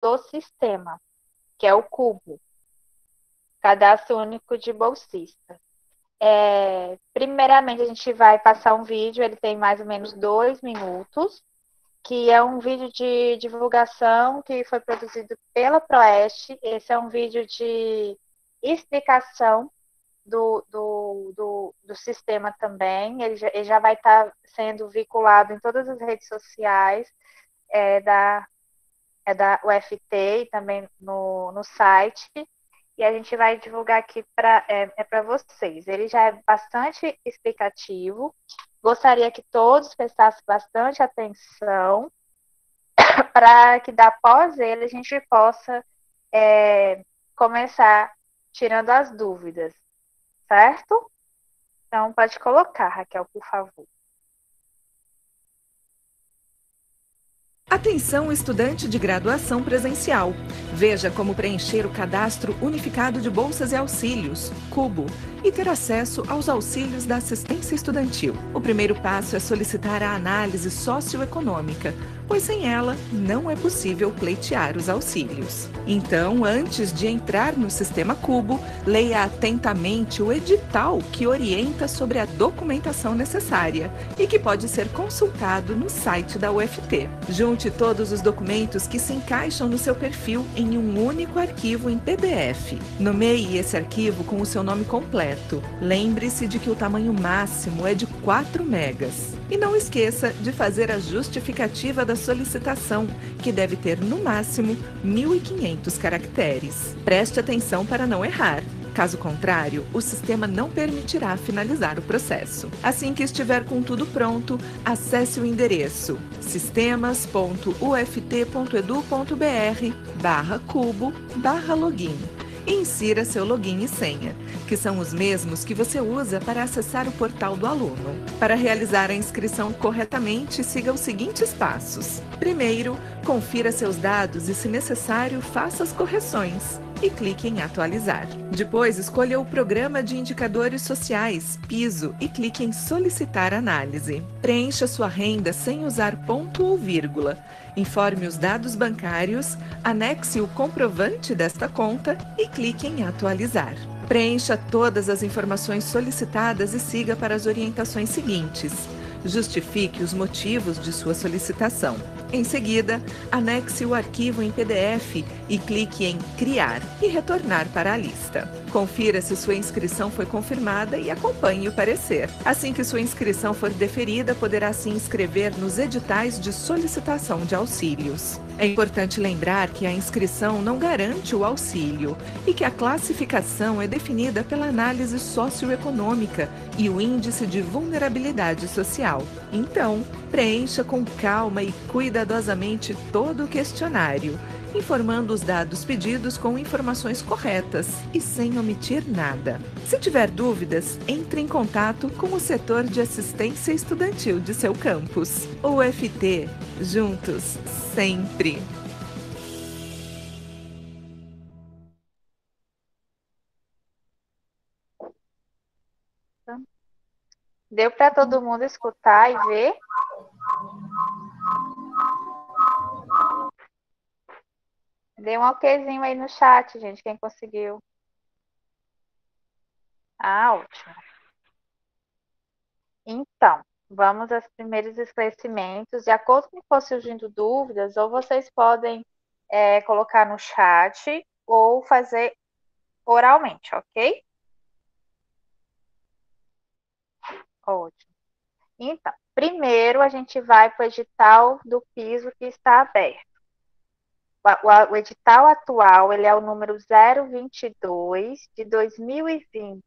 do sistema, que é o Cubo, Cadastro Único de Bolsista. Primeiramente, a gente vai passar um vídeo, ele tem mais ou menos 2 minutos, que é um vídeo de divulgação que foi produzido pela Proeste. Esse é um vídeo de explicação do sistema também. Ele já vai estar sendo vinculado em todas as redes sociais é, da, da UFT e também no site. E a gente vai divulgar aqui para vocês. Ele já é bastante explicativo. Gostaria que todos prestassem bastante atenção para que, após ele, a gente possa começar tirando as dúvidas, certo? Então, pode colocar, Raquel, por favor. Atenção, estudante de graduação presencial. Veja como preencher o Cadastro Unificado de Bolsas e Auxílios, CUBO, e ter acesso aos auxílios da assistência estudantil. O primeiro passo é solicitar a análise socioeconômica, pois sem ela não é possível pleitear os auxílios. Então, antes de entrar no sistema CUBO, leia atentamente o edital que orienta sobre a documentação necessária e que pode ser consultado no site da UFT. Junte todos os documentos que se encaixam no seu perfil em um único arquivo em PDF. Nomeie esse arquivo com o seu nome completo. Lembre-se de que o tamanho máximo é de 4 megas. E não esqueça de fazer a justificativa da solicitação, que deve ter no máximo 1.500 caracteres. Preste atenção para não errar. Caso contrário, o sistema não permitirá finalizar o processo. Assim que estiver com tudo pronto, acesse o endereço sistemas.uft.edu.br/cubo/login e insira seu login e senha, que são os mesmos que você usa para acessar o portal do aluno. Para realizar a inscrição corretamente, siga os seguintes passos. Primeiro, confira seus dados e, se necessário, faça as correções e clique em atualizar. Depois, escolha o Programa de Indicadores Sociais, PISO, e clique em solicitar análise. Preencha sua renda sem usar ponto ou vírgula. Informe os dados bancários, anexe o comprovante desta conta e clique em atualizar. Preencha todas as informações solicitadas e siga para as orientações seguintes. Justifique os motivos de sua solicitação. Em seguida, anexe o arquivo em PDF e clique em Criar e retornar para a lista. Confira se sua inscrição foi confirmada e acompanhe o parecer. Assim que sua inscrição for deferida, poderá se inscrever nos editais de solicitação de auxílios. É importante lembrar que a inscrição não garante o auxílio e que a classificação é definida pela análise socioeconômica e o índice de vulnerabilidade social. Então, preencha com calma e cuidadosamente todo o questionário, informando os dados pedidos com informações corretas e sem omitir nada. Se tiver dúvidas, entre em contato com o setor de assistência estudantil de seu campus. UFT, juntos, sempre! Deu para todo mundo escutar e ver? Dê um okzinho aí no chat, gente, quem conseguiu. Ah, ótimo. Então, vamos aos primeiros esclarecimentos. De acordo com for surgindo dúvidas, ou vocês podem colocar no chat ou fazer oralmente, ok? Ótimo. Então, primeiro a gente vai para o edital do piso que está aberto. O edital atual ele é o número 022 de 2020.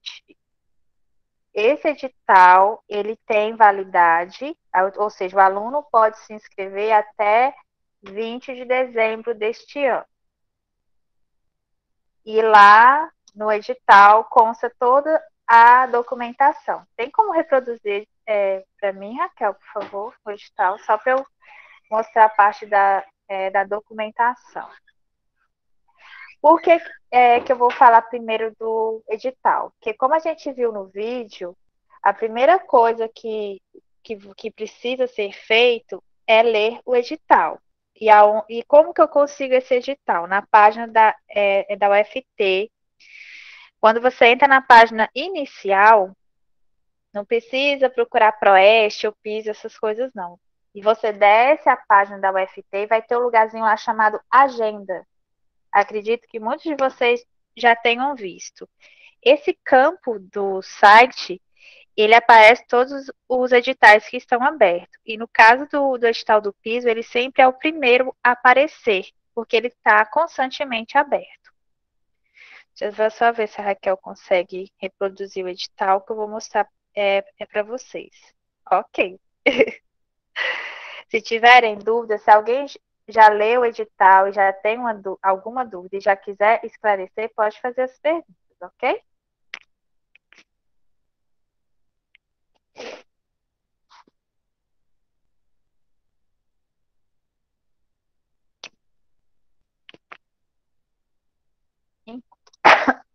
Esse edital ele tem validade, ou seja, o aluno pode se inscrever até 20 de dezembro deste ano. E lá no edital consta toda a documentação. Tem como reproduzir para mim, Raquel, por favor, o edital, só para eu mostrar a parte da documentação. Por que eu vou falar primeiro do edital? Porque como a gente viu no vídeo, a primeira coisa que precisa ser feito é ler o edital. e como que eu consigo esse edital? Na página da UFT, quando você entra na página inicial, não precisa procurar Proeste ou PIS, essas coisas não. E você desce a página da UFT e vai ter um lugarzinho lá chamado Agenda. Acredito que muitos de vocês já tenham visto. Esse campo do site, ele aparece todos os editais que estão abertos. E no caso do edital do piso, ele sempre é o primeiro a aparecer, porque ele está constantemente aberto. Deixa eu só ver se a Raquel consegue reproduzir o edital que eu vou mostrar para vocês. Ok. Se tiverem dúvidas, se alguém já leu o edital e já tem alguma dúvida e já quiser esclarecer, pode fazer as perguntas, ok?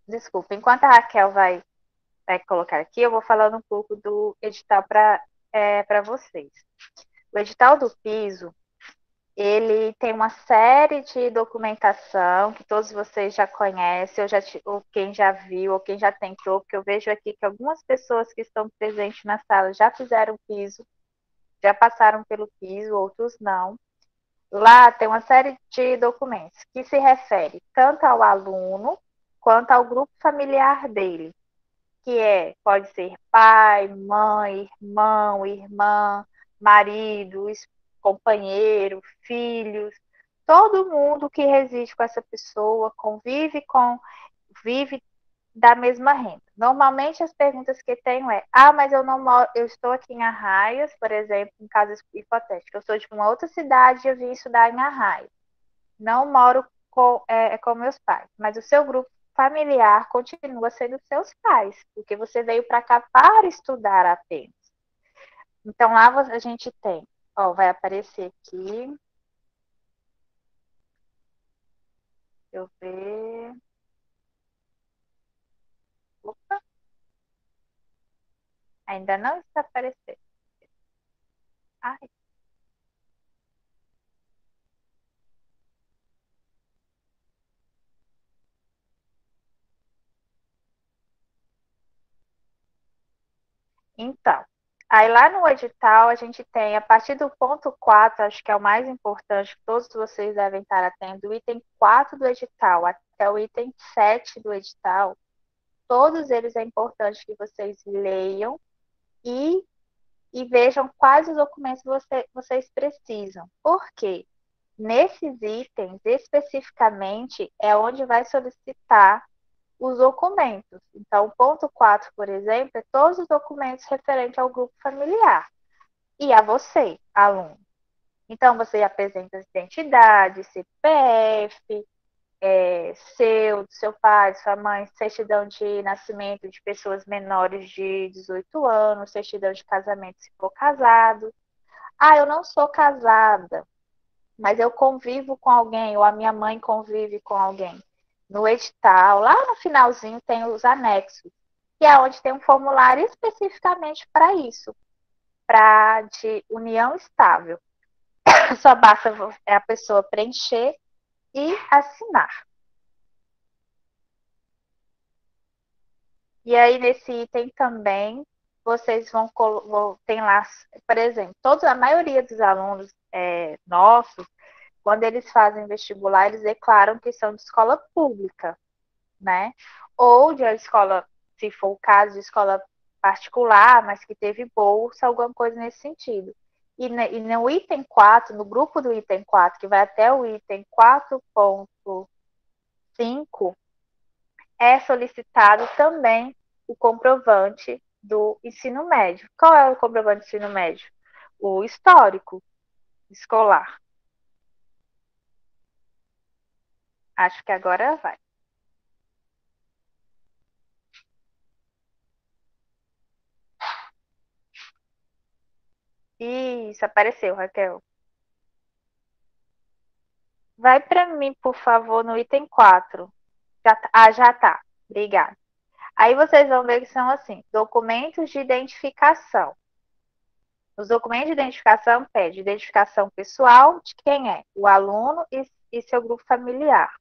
Desculpa, enquanto a Raquel vai colocar aqui, eu vou falando um pouco do edital para vocês. O edital do piso, ele tem uma série de documentação que todos vocês já conhecem, ou quem já viu, ou quem já tentou, porque eu vejo aqui que algumas pessoas que estão presentes na sala já fizeram piso, já passaram pelo piso, outros não. Lá tem uma série de documentos que se refere tanto ao aluno quanto ao grupo familiar dele, que pode ser pai, mãe, irmão, irmã, marido, companheiro, filhos, todo mundo que reside com essa pessoa, vive da mesma renda. Normalmente as perguntas que tenho mas eu não moro, eu estou aqui em Arraias, por exemplo, em caso hipotético, eu sou de uma outra cidade e eu vim estudar em Arraias. Não moro com meus pais, mas o seu grupo familiar continua sendo seus pais, porque você veio para cá para estudar apenas. Então lá a gente tem, vai aparecer aqui. Deixa eu ver. Opa. Ainda não está aparecendo. Ai. Então, aí lá no edital a gente tem, a partir do ponto 4, acho que é o mais importante, que todos vocês devem estar atendo, o item 4 do edital até o item 7 do edital, todos eles é importante que vocês leiam e, e vejam quais os documentos vocês precisam. Por quê? Nesses itens, especificamente, é onde vai solicitar os documentos. Então, o ponto 4, por exemplo, é todos os documentos referentes ao grupo familiar e a você, aluno. Então, você apresenta identidade, CPF, do seu pai, de sua mãe, certidão de nascimento de pessoas menores de 18 anos, certidão de casamento se for casado. Eu não sou casada, mas eu convivo com alguém, ou a minha mãe convive com alguém. No edital, lá no finalzinho, tem os anexos, que é onde tem um formulário especificamente para isso, para de união estável. Só basta a pessoa preencher e assinar. E aí, nesse item também, vocês tem lá, por exemplo, a maioria dos alunos nossos, quando eles fazem vestibular, eles declaram que são de escola pública, né? Ou de escola, se for o caso, de escola particular, mas que teve bolsa, alguma coisa nesse sentido. E no item 4, no grupo do item 4, que vai até o item 4.5, é solicitado também o comprovante do ensino médio. Qual é o comprovante do ensino médio? O histórico escolar. Acho que agora vai. Isso, apareceu, Raquel. Vai para mim, por favor, no item 4. Já tá. Obrigada. Aí vocês vão ver que são assim, documentos de identificação. Os documentos de identificação pedem identificação pessoal de quem é o aluno e seu grupo familiar.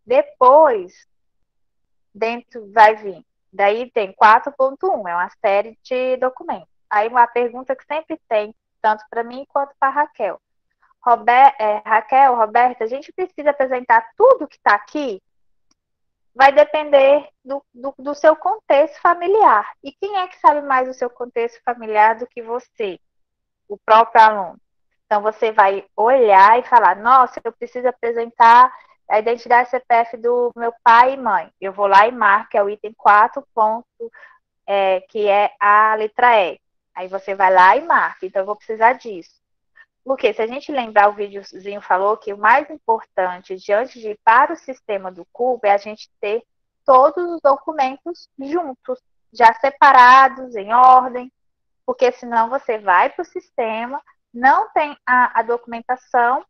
Depois, dentro vai vir, daí tem 4.1, é uma série de documentos. Aí uma pergunta que sempre tem, tanto para mim quanto para a Raquel. Raquel, Roberta, a gente precisa apresentar tudo que está aqui? Vai depender do seu contexto familiar. E quem é que sabe mais do seu contexto familiar do que você, o próprio aluno? Então, você vai olhar e falar, nossa, eu preciso apresentar a identidade CPF do meu pai e mãe. Eu vou lá e marco, é o item 4, que é a letra E. Aí você vai lá e marca, então eu vou precisar disso. Porque se a gente lembrar, o videozinho falou que o mais importante, diante de ir para o sistema do Cubo, é a gente ter todos os documentos juntos, já separados, em ordem, porque senão você vai para o sistema, não tem a documentação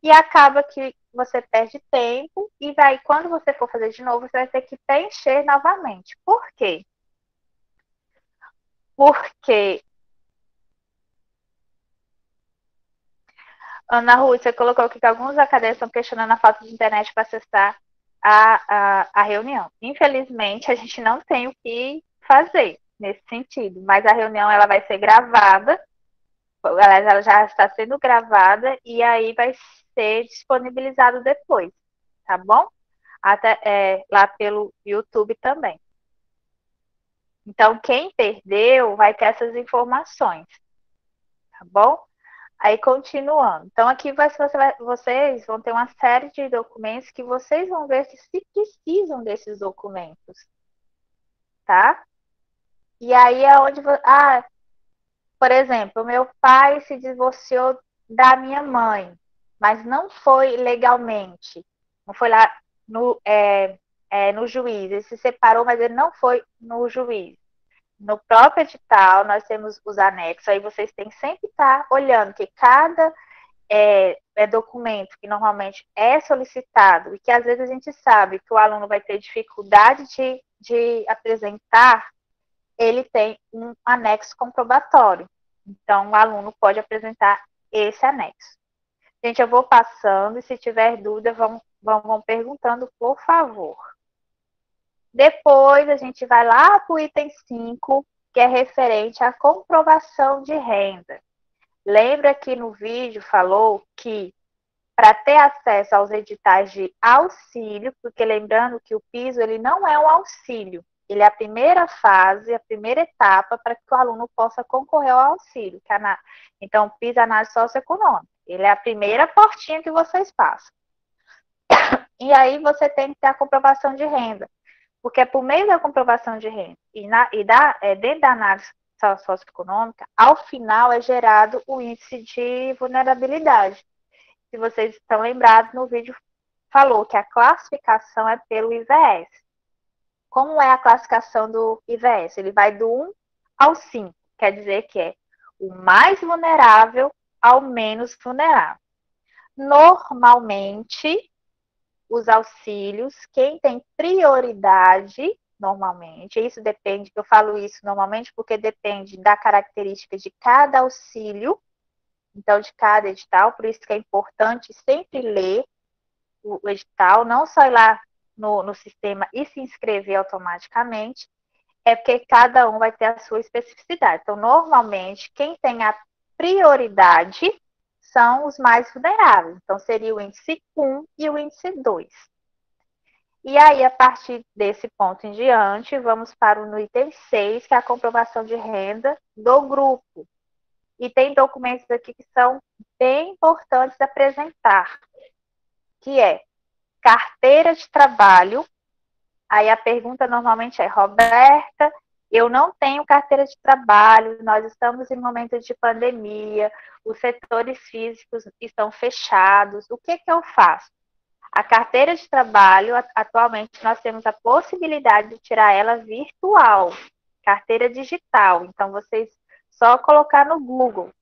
e acaba que você perde tempo e vai, quando você for fazer de novo, você vai ter que preencher novamente. Por quê? Porque Ana Rússia, você colocou aqui que alguns acadêmicos estão questionando a falta de internet para acessar a reunião. Infelizmente, a gente não tem o que fazer nesse sentido, mas a reunião ela vai ser gravada, ela já está sendo gravada e aí vai ser disponibilizado depois, tá bom? Até lá pelo YouTube também. Então, quem perdeu vai ter essas informações, tá bom? Aí, continuando. Então, aqui vocês vão ter uma série de documentos que vocês vão ver se precisam desses documentos, tá? E aí é onde... por exemplo, meu pai se divorciou da minha mãe, mas não foi legalmente. Não foi lá no juiz. Ele se separou, mas ele não foi no juiz. No próprio edital, nós temos os anexos. Aí vocês têm que sempre estar olhando que cada documento que normalmente é solicitado e que às vezes a gente sabe que o aluno vai ter dificuldade de apresentar, ele tem um anexo comprobatório. Então, o aluno pode apresentar esse anexo. Gente, eu vou passando e se tiver dúvida, vão perguntando, por favor. Depois, a gente vai lá para o item 5, que é referente à comprovação de renda. Lembra que no vídeo falou que para ter acesso aos editais de auxílio, porque lembrando que o piso ele não é um auxílio, ele é a primeira fase, a primeira etapa para que o aluno possa concorrer ao auxílio. Então, o piso é análise socioeconômica, ele é a primeira portinha que vocês passam. E aí você tem que ter a comprovação de renda, porque é por meio da comprovação de renda dentro da análise socioeconômica, ao final é gerado o índice de vulnerabilidade. Se vocês estão lembrados, no vídeo falou que a classificação é pelo IVS. Como é a classificação do IVS? Ele vai do 1 ao 5, quer dizer que é o mais vulnerável ao menos vulnerável. Normalmente, os auxílios, quem tem prioridade, normalmente, isso depende, eu falo isso normalmente porque depende da característica de cada auxílio, então, de cada edital, por isso que é importante sempre ler o edital, não só ir lá no sistema e se inscrever automaticamente, é porque cada um vai ter a sua especificidade. Então, normalmente, quem tem a prioridade são os mais vulneráveis. Então, seria o índice 1 e o índice 2. E aí, a partir desse ponto em diante, vamos para o item 6, que é a comprovação de renda do grupo. E tem documentos aqui que são bem importantes de apresentar, que é carteira de trabalho. Aí a pergunta normalmente é, Roberta, eu não tenho carteira de trabalho, nós estamos em momento de pandemia, os setores físicos estão fechados, o que eu faço? A carteira de trabalho, atualmente, nós temos a possibilidade de tirar ela virtual, carteira digital. Então, vocês só colocar no Google,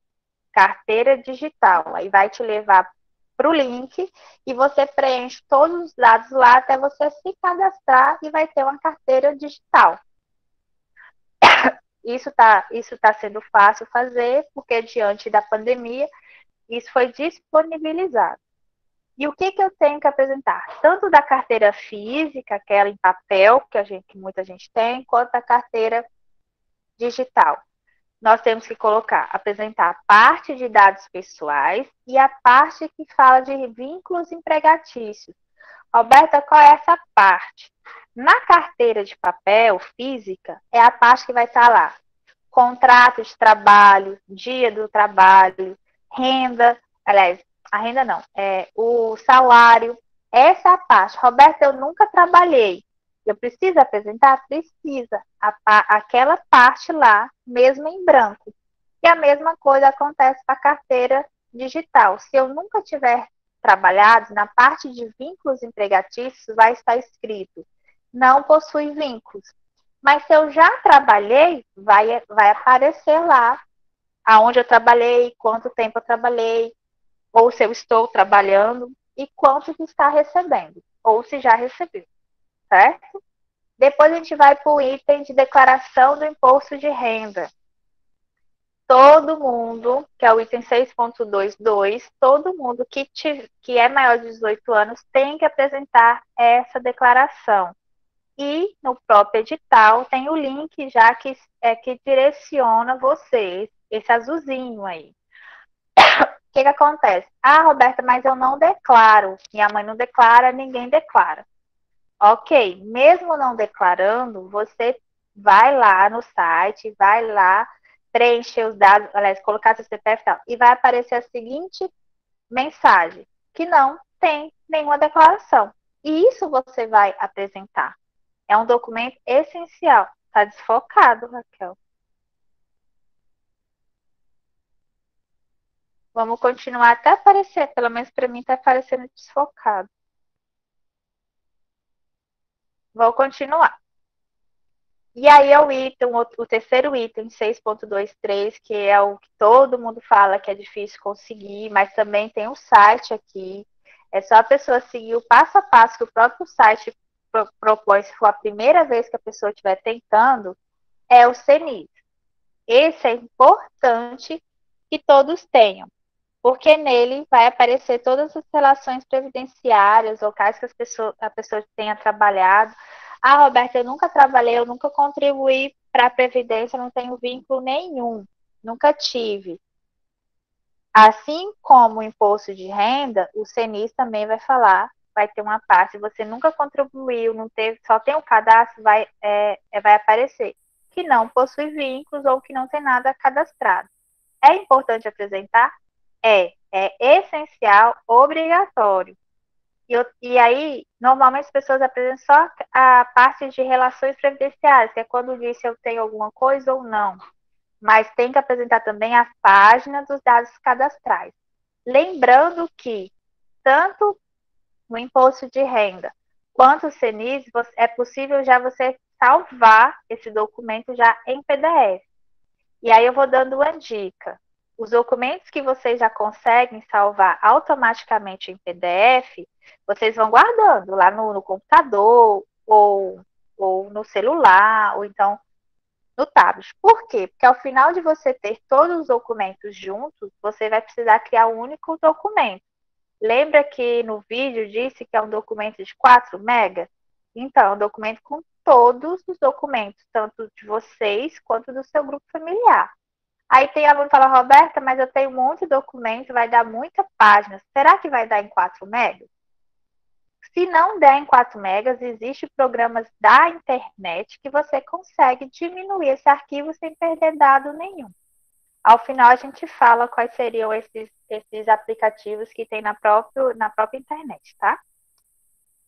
carteira digital, aí vai te levar para o link e você preenche todos os dados lá até você se cadastrar e vai ter uma carteira digital. isso tá sendo fácil fazer, porque diante da pandemia, isso foi disponibilizado. E o que eu tenho que apresentar? Tanto da carteira física, aquela em papel, que muita gente tem, quanto da carteira digital. Nós temos que apresentar a parte de dados pessoais e a parte que fala de vínculos empregatícios. Roberta, qual é essa parte? Na carteira de papel física, é a parte que vai estar lá. Contrato de trabalho, dia do trabalho, renda, aliás, a renda não, o salário. Essa é a parte. Roberta, eu nunca trabalhei. Eu preciso apresentar? Precisa. Aquela parte lá, mesmo em branco. E a mesma coisa acontece com a carteira digital. Se eu nunca tiver trabalhado, na parte de vínculos empregatícios vai estar escrito não possui vínculos. Mas se eu já trabalhei, vai aparecer lá aonde eu trabalhei, quanto tempo eu trabalhei, ou se eu estou trabalhando e quanto que está recebendo, ou se já recebeu, certo? Depois a gente vai para o item de declaração do imposto de renda. Todo mundo, que é o item 6.22, todo mundo que é maior de 18 anos tem que apresentar essa declaração. E no próprio edital tem o link já que direciona vocês, esse azulzinho aí. O que acontece? Ah, Roberta, mas eu não declaro. Minha mãe não declara, ninguém declara. Ok, mesmo não declarando, você vai lá no site, vai lá, preencher os dados, aliás, colocar seu CPF e tal, e vai aparecer a seguinte mensagem, que não tem nenhuma declaração. E isso você vai apresentar. É um documento essencial. Está desfocado, Raquel. Vamos continuar até aparecer. Pelo menos para mim está aparecendo desfocado. Vou continuar. E aí é o terceiro item, 6.23, que é o que todo mundo fala que é difícil conseguir, mas também tem um site aqui. É só a pessoa seguir o passo a passo que o próprio site propõe, se for a primeira vez que a pessoa estiver tentando, é o CNIS. Esse é importante que todos tenham, porque nele vai aparecer todas as relações previdenciárias, locais que a pessoa tenha trabalhado. Ah, Roberta, eu nunca trabalhei, eu nunca contribuí para a Previdência, não tenho vínculo nenhum, nunca tive. Assim como o imposto de renda, o CNIS também vai falar, vai ter uma parte, se você nunca contribuiu, não teve, só tem o cadastro, vai aparecer que não possui vínculos ou que não tem nada cadastrado. É importante apresentar? É essencial, obrigatório. E aí, normalmente as pessoas apresentam só a parte de relações previdenciárias, que é quando diz se eu tenho alguma coisa ou não. Mas tem que apresentar também a página dos dados cadastrais. Lembrando que tanto no imposto de renda quanto o CNIS, é possível já você salvar esse documento já em PDF. E aí eu vou dando uma dica. Os documentos que vocês já conseguem salvar automaticamente em PDF, vocês vão guardando lá no computador, ou no celular, ou então no tablet. Por quê? Porque ao final de você ter todos os documentos juntos, você vai precisar criar um único documento. Lembra que no vídeo disse que é um documento de 4 megas? Então, é um documento com todos os documentos, tanto de vocês quanto do seu grupo familiar. Aí tem aluno que fala, Roberta, mas eu tenho um monte de documento, vai dar muita página. Será que vai dar em 4 megas? Se não der em 4 megas, existem programas da internet que você consegue diminuir esse arquivo sem perder dado nenhum. Ao final, a gente fala quais seriam esses aplicativos que tem na própria internet, tá?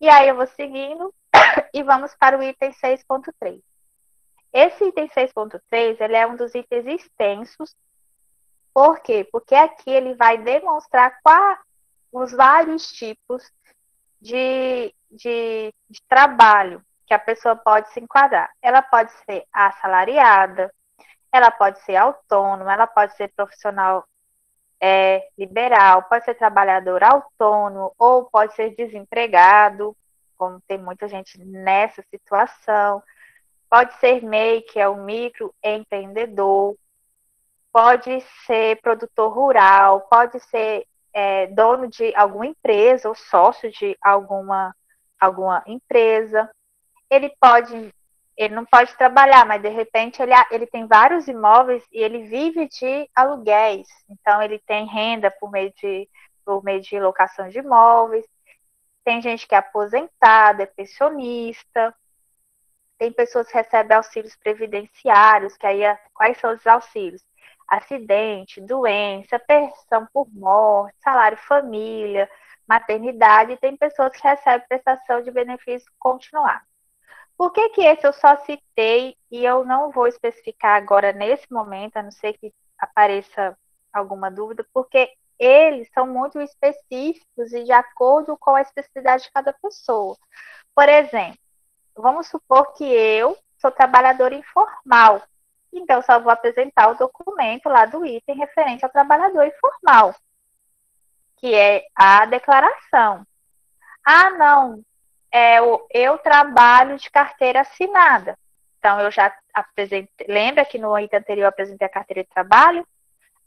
E aí eu vou seguindo e vamos para o item 6.3. Esse item 6.3, ele é um dos itens extensos. Por quê? Porque aqui ele vai demonstrar os vários tipos de trabalho que a pessoa pode se enquadrar. Ela pode ser assalariada, ela pode ser autônoma, ela pode ser profissional liberal, pode ser trabalhador autônomo ou pode ser desempregado, como tem muita gente nessa situação. pode ser MEI, que é o microempreendedor, pode ser produtor rural, pode ser dono de alguma empresa ou sócio de alguma empresa. Ele pode, ele não pode trabalhar, mas de repente ele tem vários imóveis e ele vive de aluguéis. Então ele tem renda por meio de locação de imóveis. Tem gente que é aposentada, é pensionista. Tem pessoas que recebem auxílios previdenciários, que aí quais são os auxílios? Acidente, doença, pensão por morte, salário família, maternidade, e tem pessoas que recebem prestação de benefício continuado. Por que que esse eu só citei e eu não vou especificar agora nesse momento, a não ser que apareça alguma dúvida, porque eles são muito específicos e de acordo com a especificidade de cada pessoa. Por exemplo, vamos supor que eu sou trabalhador informal. Então, só vou apresentar o documento lá do item referente ao trabalhador informal, que é a declaração. Ah, não, eu trabalho de carteira assinada. Então, eu já apresentei. Lembra que no item anterior eu apresentei a carteira de trabalho?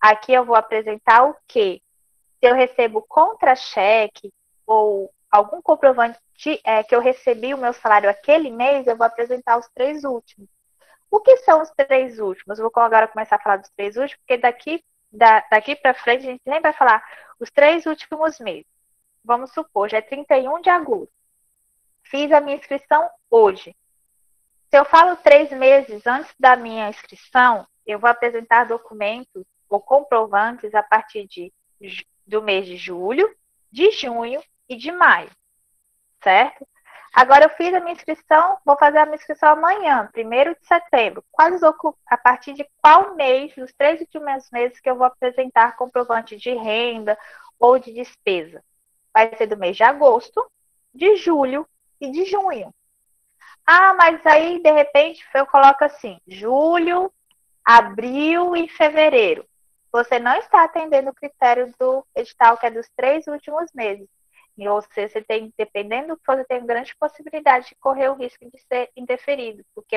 Aqui eu vou apresentar o quê? Se eu recebo contra-cheque ou algum comprovante que eu recebi o meu salário aquele mês, eu vou apresentar os 3 últimos. O que são os 3 últimos? Eu vou agora começar a falar dos 3 últimos, porque daqui para frente a gente sempre vai falar os 3 últimos meses. Vamos supor, já é 31 de agosto. Fiz a minha inscrição hoje. Se eu falo 3 meses antes da minha inscrição, eu vou apresentar documentos ou comprovantes a partir do mês de julho, de junho e de maio, certo? Agora eu fiz a minha inscrição, vou fazer a minha inscrição amanhã, 1º de setembro. A partir de qual mês, dos 3 últimos meses, que eu vou apresentar comprovante de renda ou de despesa? Vai ser do mês de agosto, de julho e de junho. Ah, mas aí, de repente, eu coloco assim, julho, abril e fevereiro. Você não está atendendo o critério do edital, que é dos 3 últimos meses. Ou seja, você tem, dependendo, você tem grande possibilidade de correr o risco de ser indeferido, porque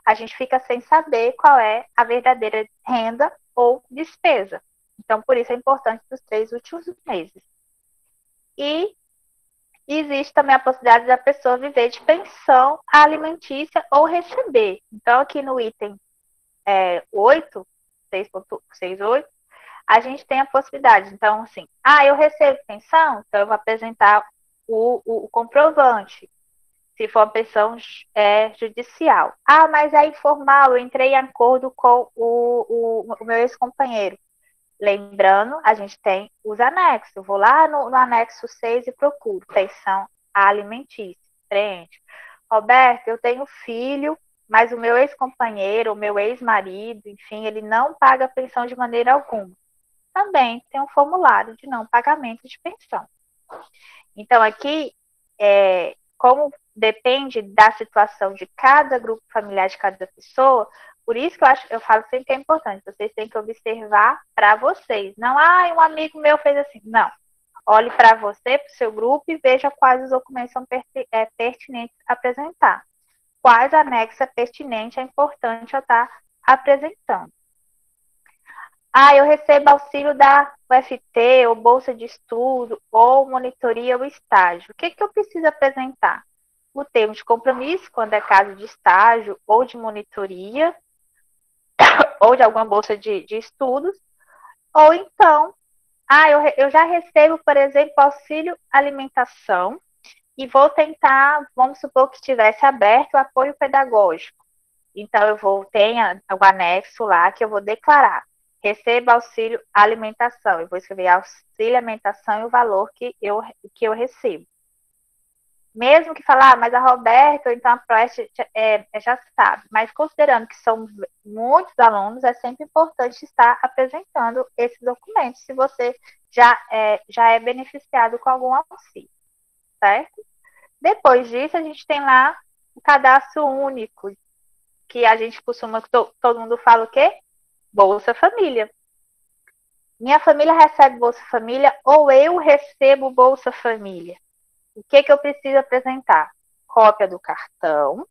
a gente fica sem saber qual é a verdadeira renda ou despesa. Então, por isso é importante dos 3 últimos meses. E existe também a possibilidade da pessoa viver de pensão alimentícia ou receber. Então, aqui no item 8, 6.68, a gente tem a possibilidade. Então, assim, eu recebo pensão, então eu vou apresentar o comprovante, se for uma pensão judicial. Ah, mas é informal, eu entrei em acordo com o meu ex-companheiro. Lembrando, a gente tem os anexos. Vou lá no anexo 6 e procuro pensão alimentícia. Preenche. Roberto, eu tenho filho, mas o meu ex-companheiro, o meu ex-marido, enfim, ele não paga pensão de maneira alguma. Também tem um formulário de não pagamento de pensão. Então, aqui, como depende da situação de cada grupo familiar, de cada pessoa, por isso que eu falo sempre que é importante, vocês têm que observar para vocês. Não, um amigo meu fez assim. Não. Olhe para você, para o seu grupo e veja quais os documentos são pertinentes a apresentar. Quais anexos é pertinente, é importante eu estar apresentando. Eu recebo auxílio da UFT, ou bolsa de estudo, ou monitoria ou estágio. O que eu preciso apresentar? O termo de compromisso, quando é caso de estágio ou de monitoria, ou de alguma bolsa de estudos, ou então, eu já recebo, por exemplo, auxílio alimentação e vou tentar, vamos supor que estivesse aberto o apoio pedagógico. Então, eu tenho o anexo lá que eu vou declarar. Receba auxílio alimentação. Eu vou escrever auxílio alimentação e o valor que eu recebo. Mesmo que falar, mas a Roberta, ou então a Proeste já sabe. Mas considerando que são muitos alunos, é sempre importante estar apresentando esses documentos, se você já é beneficiado com algum auxílio, certo? Depois disso, a gente tem lá o cadastro único, que a gente costuma, todo mundo fala o quê? Bolsa Família. Minha família recebe Bolsa Família ou eu recebo Bolsa Família? O que eu preciso apresentar? Cópia do cartão,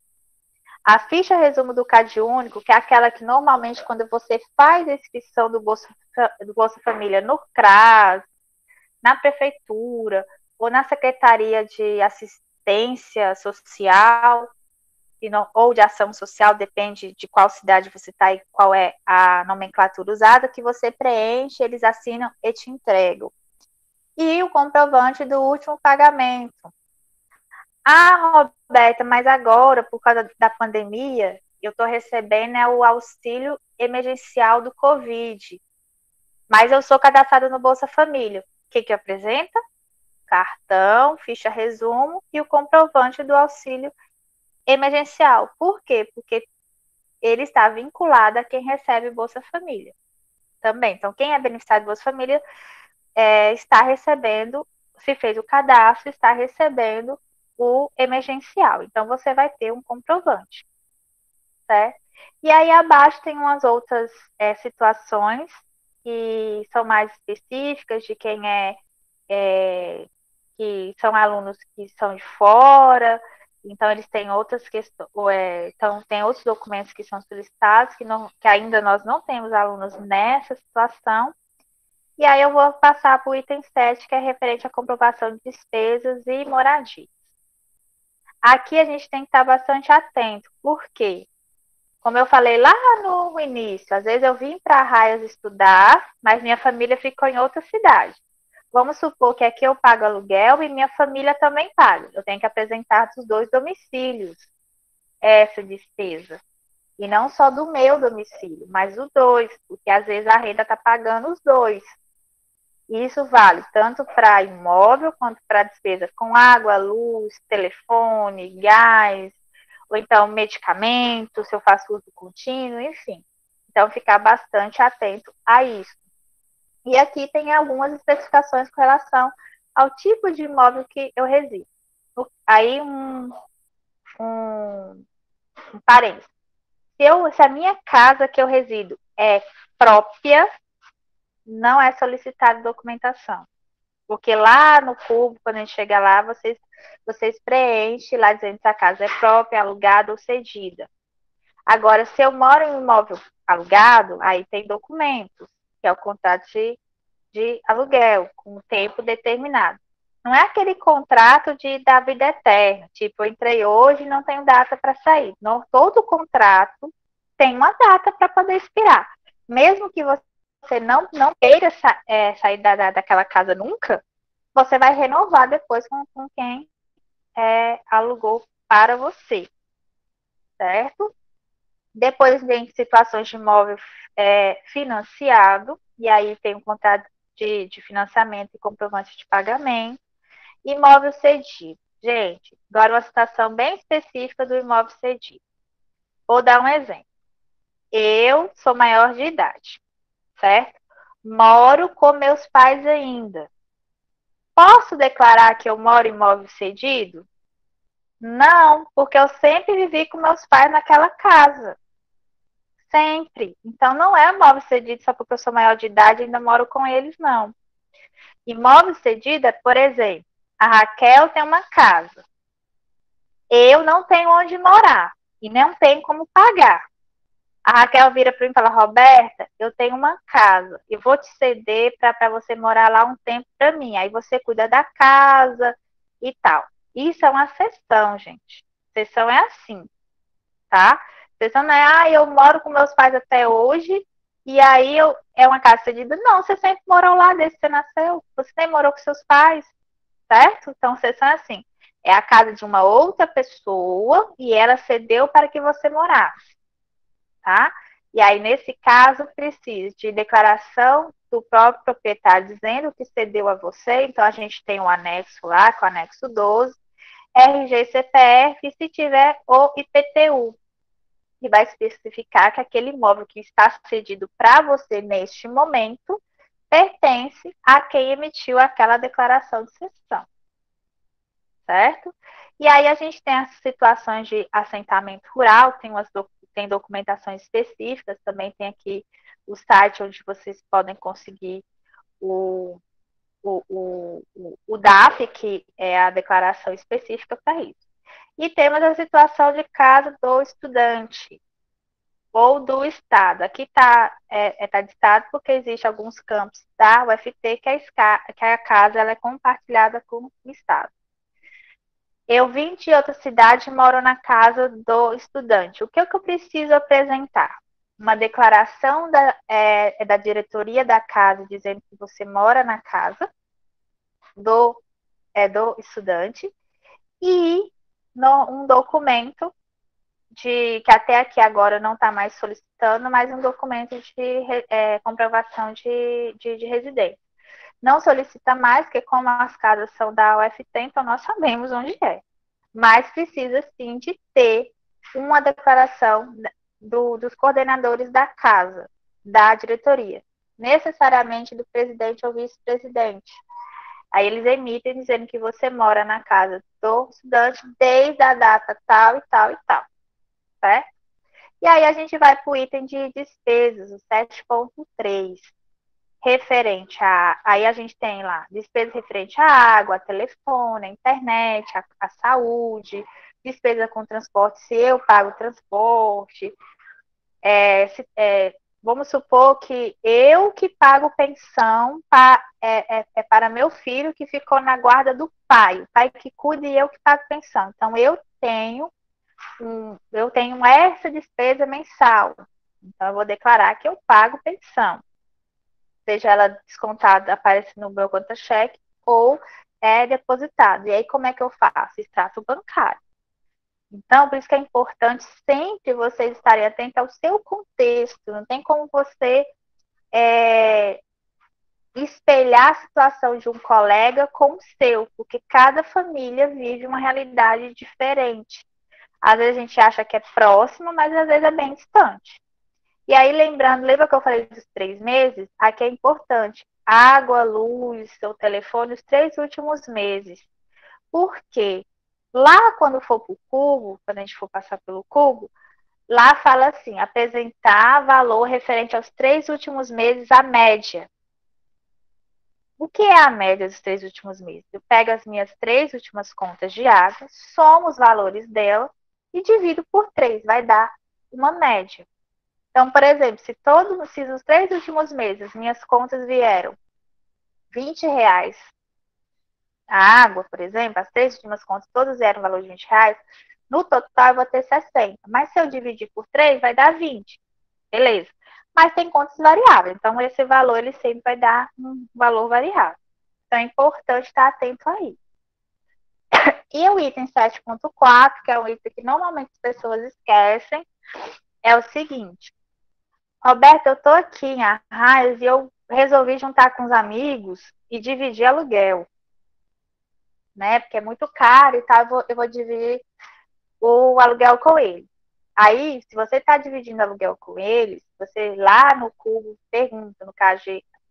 A ficha resumo do CadÚnico, que é aquela que normalmente quando você faz a inscrição do Bolsa Família no CRAS, na prefeitura ou na Secretaria de Assistência Social ou de Ação Social, depende de qual cidade você está e qual é a nomenclatura usada, que você preenche, eles assinam e te entregam. E o comprovante do último pagamento. Ah, Roberta, mas agora, por causa da pandemia, eu estou recebendo o auxílio emergencial do Covid. Mas eu sou cadastrada no Bolsa Família. O que apresenta? Cartão, ficha resumo e o comprovante do auxílio emergencial. Por quê? Porque ele está vinculado a quem recebe Bolsa Família também. Então, quem é beneficiário do Bolsa Família está recebendo, se fez o cadastro, está recebendo o emergencial. Então, você vai ter um comprovante, certo? E aí, abaixo tem umas outras situações que são mais específicas de quem que são alunos que são de fora, então eles têm outras questões, então tem outros documentos que são solicitados, que ainda nós não temos alunos nessa situação. E aí eu vou passar para o item 7, que é referente à comprovação de despesas e moradia. Aqui a gente tem que estar bastante atento, porque, como eu falei lá no início, às vezes eu vim para Arraias estudar, mas minha família ficou em outra cidade. Vamos supor que aqui eu pago aluguel e minha família também paga. Eu tenho que apresentar dos dois domicílios essa despesa. E não só do meu domicílio, mas dos dois, porque às vezes a renda está pagando os dois. E isso vale tanto para imóvel quanto para despesa com água, luz, telefone, gás, ou então medicamento, se eu faço uso contínuo, enfim. Então, ficar bastante atento a isso. E aqui tem algumas especificações com relação ao tipo de imóvel que eu resido. Aí, um parênteses. Se a minha casa que eu resido é própria, não é solicitada documentação. Porque lá no cubo, quando a gente chega lá, vocês preenchem lá dizendo se a casa é própria, alugada ou cedida. Agora, se eu moro em um imóvel alugado, aí tem documentos, que é o contrato de aluguel, com tempo determinado. Não é aquele contrato da vida eterna, tipo, eu entrei hoje e não tenho data para sair. Não, todo contrato tem uma data para poder expirar. Mesmo que você não queira sair daquela casa nunca, você vai renovar depois com quem alugou para você, certo? Depois vem situações de imóvel financiado, e aí tem um contrato de financiamento e comprovante de pagamento. Imóvel cedido. Gente, agora uma situação bem específica do imóvel cedido. Vou dar um exemplo. Eu sou maior de idade, certo? Moro com meus pais ainda. Posso declarar que eu moro em imóvel cedido? Não, porque eu sempre vivi com meus pais naquela casa. Sempre. Então não é imóvel cedido só porque eu sou maior de idade e ainda moro com eles, não. Imóvel cedido é, por exemplo, a Raquel tem uma casa. Eu não tenho onde morar e não tenho como pagar. A Raquel vira para mim e fala: Roberta, eu tenho uma casa, eu vou te ceder para você morar lá um tempo para mim. Aí você cuida da casa e tal. Isso é uma cessão, gente. Cessão é assim, tá? Cessão não é, eu moro com meus pais até hoje e aí é uma casa cedida. Não, você sempre morou lá desde que você nasceu. Você nem morou com seus pais, certo? Então, cessão é assim. É a casa de uma outra pessoa e ela cedeu para que você morasse, tá? E aí, nesse caso, precisa de declaração do próprio proprietário dizendo que cedeu a você. Então, a gente tem um anexo lá, com o anexo 12, RG e CPF, e se tiver o IPTU, que vai especificar que aquele imóvel que está cedido para você neste momento pertence a quem emitiu aquela declaração de cessão, certo? E aí a gente tem as situações de assentamento rural, tem documentações específicas, também tem aqui o site onde vocês podem conseguir o DAP, que é a declaração específica para isso. E temos a situação de caso do estudante ou do Estado. Aqui está tá de Estado porque existe alguns campos da UFT que a casa ela é compartilhada com o Estado. Eu vim de outra cidade e moro na casa do estudante. O que eu preciso apresentar? Uma declaração da diretoria da casa dizendo que você mora na casa do estudante e um documento que até aqui agora não está mais solicitando, mas um documento de comprovação de residência. Não solicita mais, porque como as casas são da UFT, então nós sabemos onde é. Mas precisa sim de ter uma declaração dos coordenadores da casa, da diretoria, necessariamente do presidente ou vice-presidente. Aí eles emitem dizendo que você mora na casa do estudante desde a data tal e tal e tal, certo? E aí a gente vai para o item de despesas, o 7.3, referente a... Aí a gente tem lá despesa referente à água, a telefone, a internet, a saúde, despesa com transporte, se eu pago transporte, vamos supor que eu que pago pensão para meu filho que ficou na guarda do pai, o pai que cuida e eu que pago pensão. Então, eu tenho essa despesa mensal. Então, eu vou declarar que eu pago pensão. Seja ela descontada, aparece no meu conta-cheque ou é depositado. E aí, como é que eu faço? Extrato bancário. Então, por isso que é importante sempre vocês estarem atentos ao seu contexto. Não tem como você espelhar a situação de um colega com o seu, porque cada família vive uma realidade diferente. Às vezes a gente acha que é próximo, mas às vezes é bem distante. E aí, lembrando, lembra que eu falei dos 3 meses? Aqui é importante. Água, luz, seu telefone, os 3 últimos meses. Por quê? Lá, quando for para o cubo, quando a gente for passar pelo cubo, lá fala assim, apresentar valor referente aos 3 últimos meses, a média. O que é a média dos 3 últimos meses? Eu pego as minhas 3 últimas contas de água, somo os valores dela e divido por 3, vai dar uma média. Então, por exemplo, se nos 3 últimos meses minhas contas vieram R$ 20, a água, por exemplo, as 3 últimas contas todas vieram valor de R$ 20, no total eu vou ter 60. Mas se eu dividir por 3, vai dar 20. Beleza. Mas tem contas variáveis, então esse valor ele sempre vai dar um valor variável. Então é importante estar atento aí. E o item 7.4, que é um item que normalmente as pessoas esquecem, é o seguinte. Roberto, eu estou aqui em Arraias e eu resolvi juntar com os amigos e dividir aluguel. Né? Porque é muito caro e tal, eu vou dividir o aluguel com ele. Aí, se você está dividindo aluguel com eles, você lá no cubo pergunta, no caso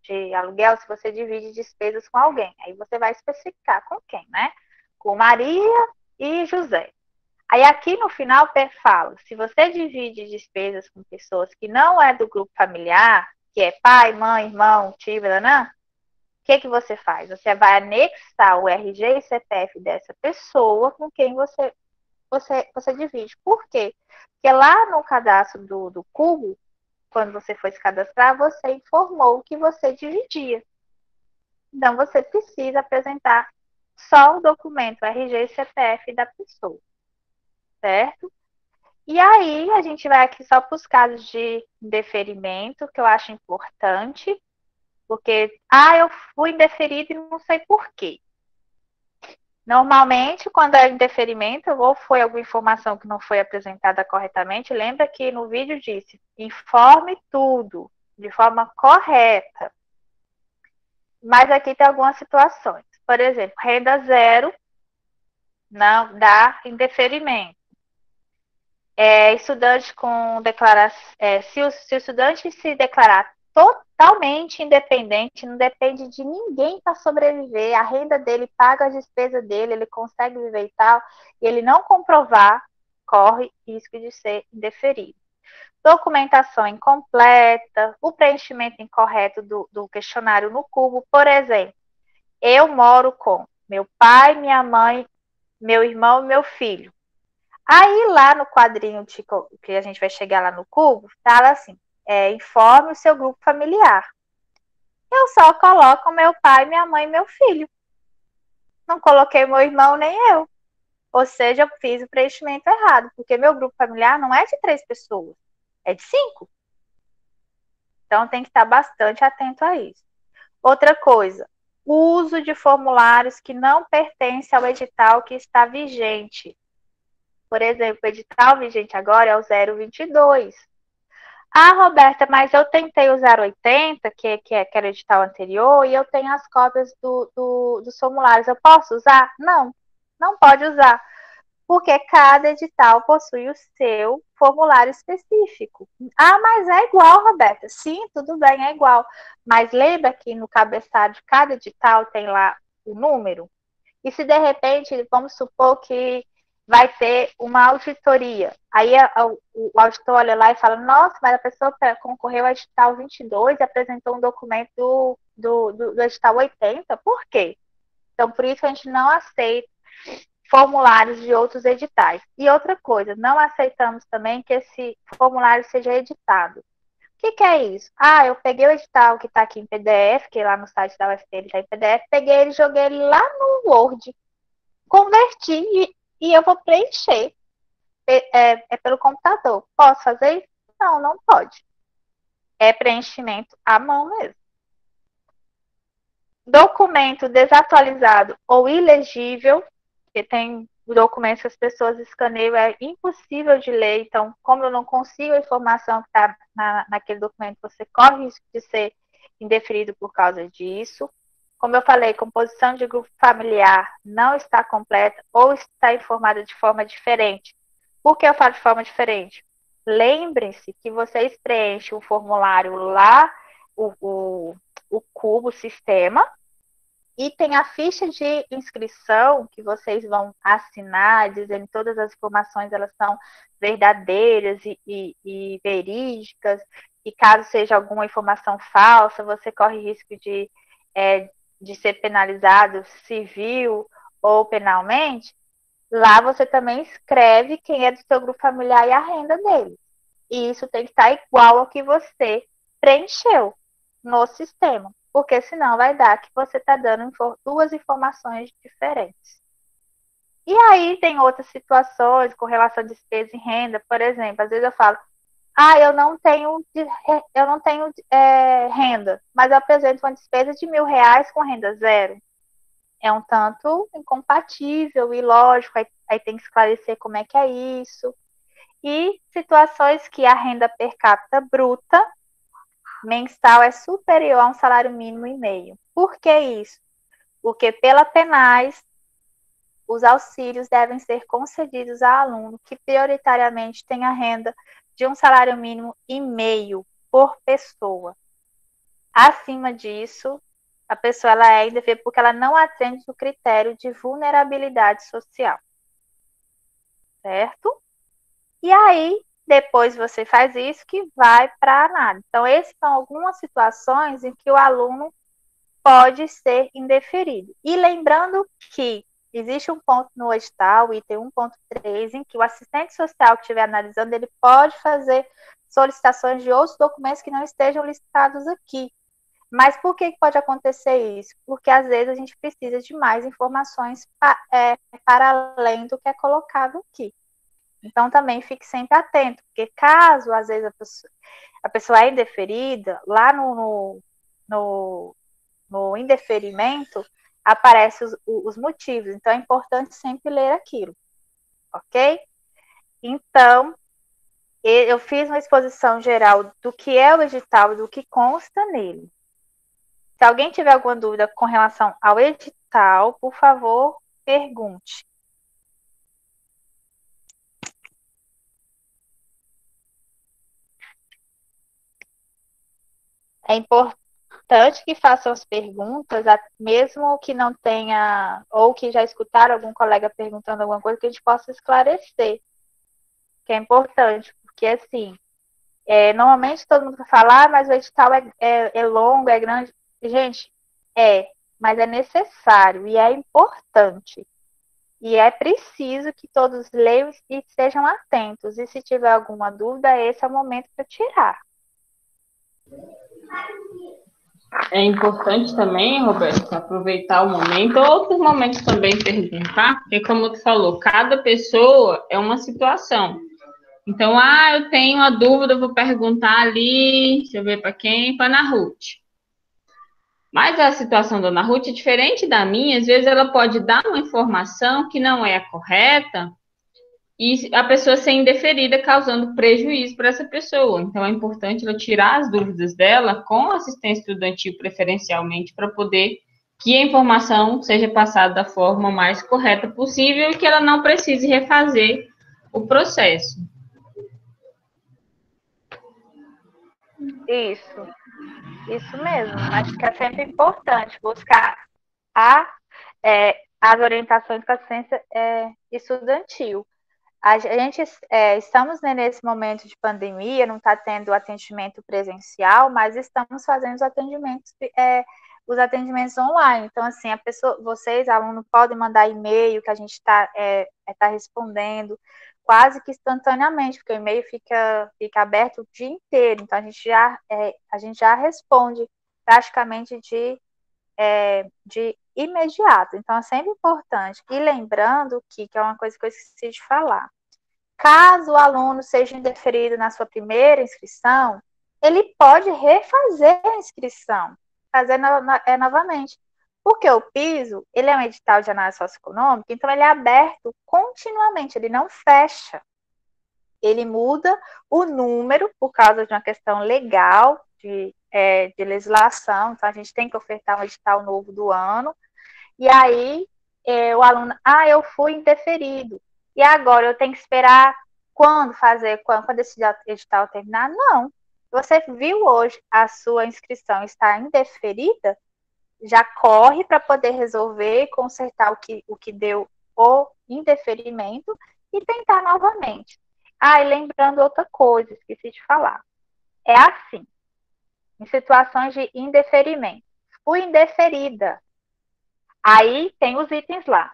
de aluguel, se você divide despesas com alguém. Aí você vai especificar com quem, né? Com Maria e José. Aí aqui no final fala, se você divide despesas com pessoas que não é do grupo familiar, que é pai, mãe, irmão, tio, o que você faz? Você vai anexar o RG e CPF dessa pessoa com quem você divide. Por quê? Porque lá no cadastro do Cubo, quando você foi se cadastrar, você informou que você dividia. Então, você precisa apresentar só o documento RG e CPF da pessoa. Certo? E aí, a gente vai aqui só para os casos de indeferimento, que eu acho importante, porque, eu fui indeferido e não sei por quê. Normalmente, quando é indeferimento, ou foi alguma informação que não foi apresentada corretamente, lembra que no vídeo disse, informe tudo de forma correta. Mas aqui tem algumas situações. Por exemplo, renda zero não dá indeferimento. Estudante com declaração, se o estudante se declarar totalmente independente, não depende de ninguém para sobreviver, a renda dele paga as despesas dele, ele consegue viver e tal, e ele não comprovar, corre risco de ser indeferido. Documentação incompleta, o preenchimento incorreto do questionário no cubo, por exemplo, eu moro com meu pai, minha mãe, meu irmão e meu filho. Aí lá no quadrinho que a gente vai chegar lá no cubo, fala assim, informe o seu grupo familiar. Eu só coloco meu pai, minha mãe e meu filho. Não coloquei meu irmão nem eu. Ou seja, eu fiz o preenchimento errado, porque meu grupo familiar não é de 3 pessoas, é de 5. Então tem que estar bastante atento a isso. Outra coisa, uso de formulários que não pertencem ao edital que está vigente. Por exemplo, o edital vigente agora é o 022. Ah, Roberta, mas eu tentei o 080, que era o edital anterior, e eu tenho as cópias dos formulários. Eu posso usar? Não, não pode usar, porque cada edital possui o seu formulário específico. Ah, mas é igual, Roberta. Sim, tudo bem, é igual. Mas lembra que no cabeçalho de cada edital tem lá o número? E se de repente, vamos supor que vai ter uma auditoria. Aí o auditor olha lá e fala, nossa, mas a pessoa concorreu ao edital 22 e apresentou um documento do edital 80. Por quê? Então, por isso a gente não aceita formulários de outros editais. E outra coisa, não aceitamos também que esse formulário seja editado. O que é isso? Ah, eu peguei o edital que está aqui em PDF, que lá no site da UFT ele está em PDF, peguei ele e joguei ele lá no Word, converti e eu vou preencher. É pelo computador. Posso fazer isso? Não, não pode. É preenchimento à mão mesmo. Documento desatualizado ou ilegível, que tem documentos que as pessoas escaneiam, é impossível de ler. Então, como eu não consigo a informação que está naquele documento, você corre risco de ser indeferido por causa disso. Como eu falei, composição de grupo familiar não está completa ou está informada de forma diferente. Por que eu falo de forma diferente? Lembrem-se que vocês preenchem o formulário lá, o cubo, o sistema, e tem a ficha de inscrição que vocês vão assinar, dizendo que todas as informações elas são verdadeiras e verídicas, e caso seja alguma informação falsa, você corre risco de ser penalizado civil ou penalmente. Lá você também escreve quem é do seu grupo familiar e a renda dele. E isso tem que estar igual ao que você preencheu no sistema, porque senão vai dar que você está dando duas informações diferentes. E aí tem outras situações com relação a despesa e renda, por exemplo, às vezes eu falo, eu não tenho renda, mas eu apresento uma despesa de R$ 1.000 com renda zero. É um tanto incompatível e lógico, aí tem que esclarecer como é que é isso. E situações que a renda per capita bruta mensal é superior a um salário mínimo e meio. Por que isso? Porque pela PENAS, os auxílios devem ser concedidos a aluno que prioritariamente tenha renda de um salário mínimo e meio por pessoa. Acima disso, a pessoa ela é indefesa porque ela não atende o critério de vulnerabilidade social. Certo? E aí, depois você faz isso que vai para a análise. Então, essas são algumas situações em que o aluno pode ser indeferido. E lembrando que existe um ponto no edital, item 1.3, em que o assistente social que estiver analisando, ele pode fazer solicitações de outros documentos que não estejam listados aqui. Mas por que pode acontecer isso? Porque às vezes a gente precisa de mais informações para além do que é colocado aqui. Então também fique sempre atento, porque caso às vezes a pessoa é indeferida, lá no indeferimento aparecem os motivos. Então é importante sempre ler aquilo, ok? Então, eu fiz uma exposição geral do que é o edital e do que consta nele. Se alguém tiver alguma dúvida com relação ao edital, por favor, pergunte. É importante que façam as perguntas, mesmo que não tenha, ou que já escutaram algum colega perguntando alguma coisa, que a gente possa esclarecer, que é importante, porque assim, normalmente todo mundo vai falar, mas o edital é longo, é grande. Gente, mas é necessário e é importante. E é preciso que todos leiam e sejam atentos. E se tiver alguma dúvida, esse é o momento para tirar. É importante também, Roberto, aproveitar o momento, outros momentos também perguntar, porque como tu falou, cada pessoa é uma situação. Então, eu tenho uma dúvida, vou perguntar ali, deixa eu ver para quem, para Ana Ruth. Mas a situação da Ana Ruth é diferente da minha, às vezes ela pode dar uma informação que não é a correta e a pessoa ser indeferida, causando prejuízo para essa pessoa. Então, é importante ela tirar as dúvidas dela com assistência estudantil, preferencialmente, para poder que a informação seja passada da forma mais correta possível e que ela não precise refazer o processo. Isso mesmo. Acho que é sempre importante buscar as orientações com a assistência estudantil. A gente estamos nesse momento de pandemia, não está tendo atendimento presencial, mas estamos fazendo os atendimentos online. Então, assim, vocês, alunos, podem mandar e-mail que a gente está respondendo quase que instantaneamente, porque o e-mail fica aberto o dia inteiro. Então, a gente já responde praticamente de imediato. Então, é sempre importante. E lembrando que é uma coisa que eu esqueci de falar. Caso o aluno seja indeferido na sua primeira inscrição, ele pode refazer a inscrição, fazer novamente. Porque o piso, ele é um edital de análise socioeconômica, então ele é aberto continuamente, ele não fecha. Ele muda o número por causa de uma questão legal, de legislação, então a gente tem que ofertar um edital novo do ano, e aí o aluno, eu fui indeferido, e agora eu tenho que esperar quando esse edital terminar? Não. Você viu hoje a sua inscrição está indeferida, já corre para poder resolver, consertar o que deu o indeferimento e tentar novamente. E lembrando outra coisa, esqueci de falar. É assim, em situações de indeferimento. Fui indeferida. Aí tem os itens lá.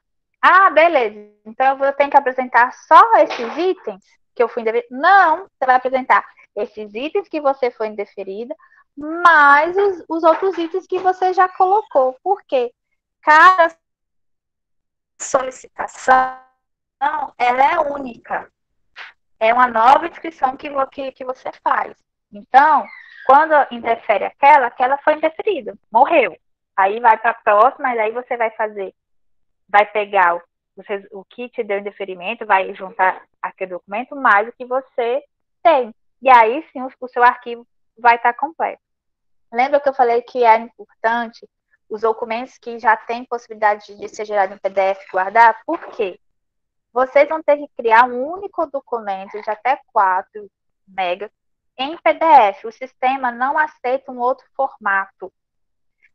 Beleza. Então eu tenho que apresentar só esses itens que eu fui indeferida? Não, você vai apresentar esses itens que você foi indeferida, mais os outros itens que você já colocou. Por quê? Cada solicitação, ela é única. É uma nova inscrição que você faz. Então, quando interfere aquela foi indeferida, morreu. Aí vai para a próxima, e aí você vai pegar o que te deu indeferimento, vai juntar aquele documento mais o que você tem. E aí sim o seu arquivo vai estar completo. Lembra que eu falei que é importante os documentos que já têm possibilidade de ser gerado em PDF guardar? Por quê? Vocês vão ter que criar um único documento de até 4 megas em PDF. O sistema não aceita um outro formato.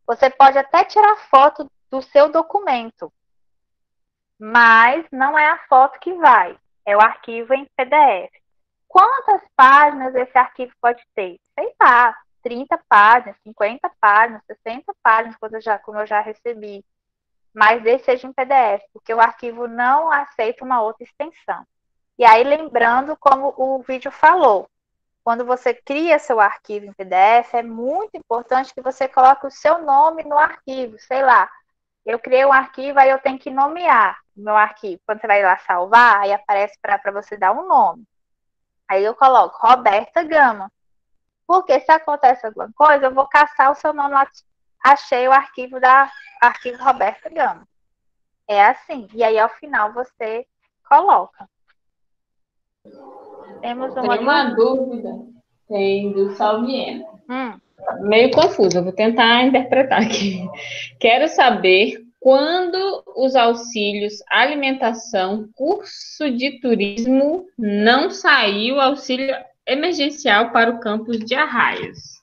Você pode até tirar foto do seu documento, mas não é a foto que vai, é o arquivo em PDF. Quantas páginas esse arquivo pode ter? Sei lá, 30 páginas, 50 páginas, 60 páginas, como eu já recebi. Mas esse seja em PDF, porque o arquivo não aceita uma outra extensão. E aí, lembrando, como o vídeo falou, quando você cria seu arquivo em PDF, é muito importante que você coloque o seu nome no arquivo. Sei lá, eu criei um arquivo, aí eu tenho que nomear o meu arquivo. Quando você vai lá salvar, aí aparece para você dar um nome. Aí eu coloco Roberta Gama. Porque se acontece alguma coisa, eu vou caçar o seu nome lá. Achei o arquivo arquivo Roberta Gama. É assim. E aí, ao final, você coloca. Temos uma dúvida. Tem do Salviena. Meio confusa, vou tentar interpretar aqui. Quero saber quando os auxílios alimentação, curso de turismo, não saiu auxílio emergencial para o campus de Arraias.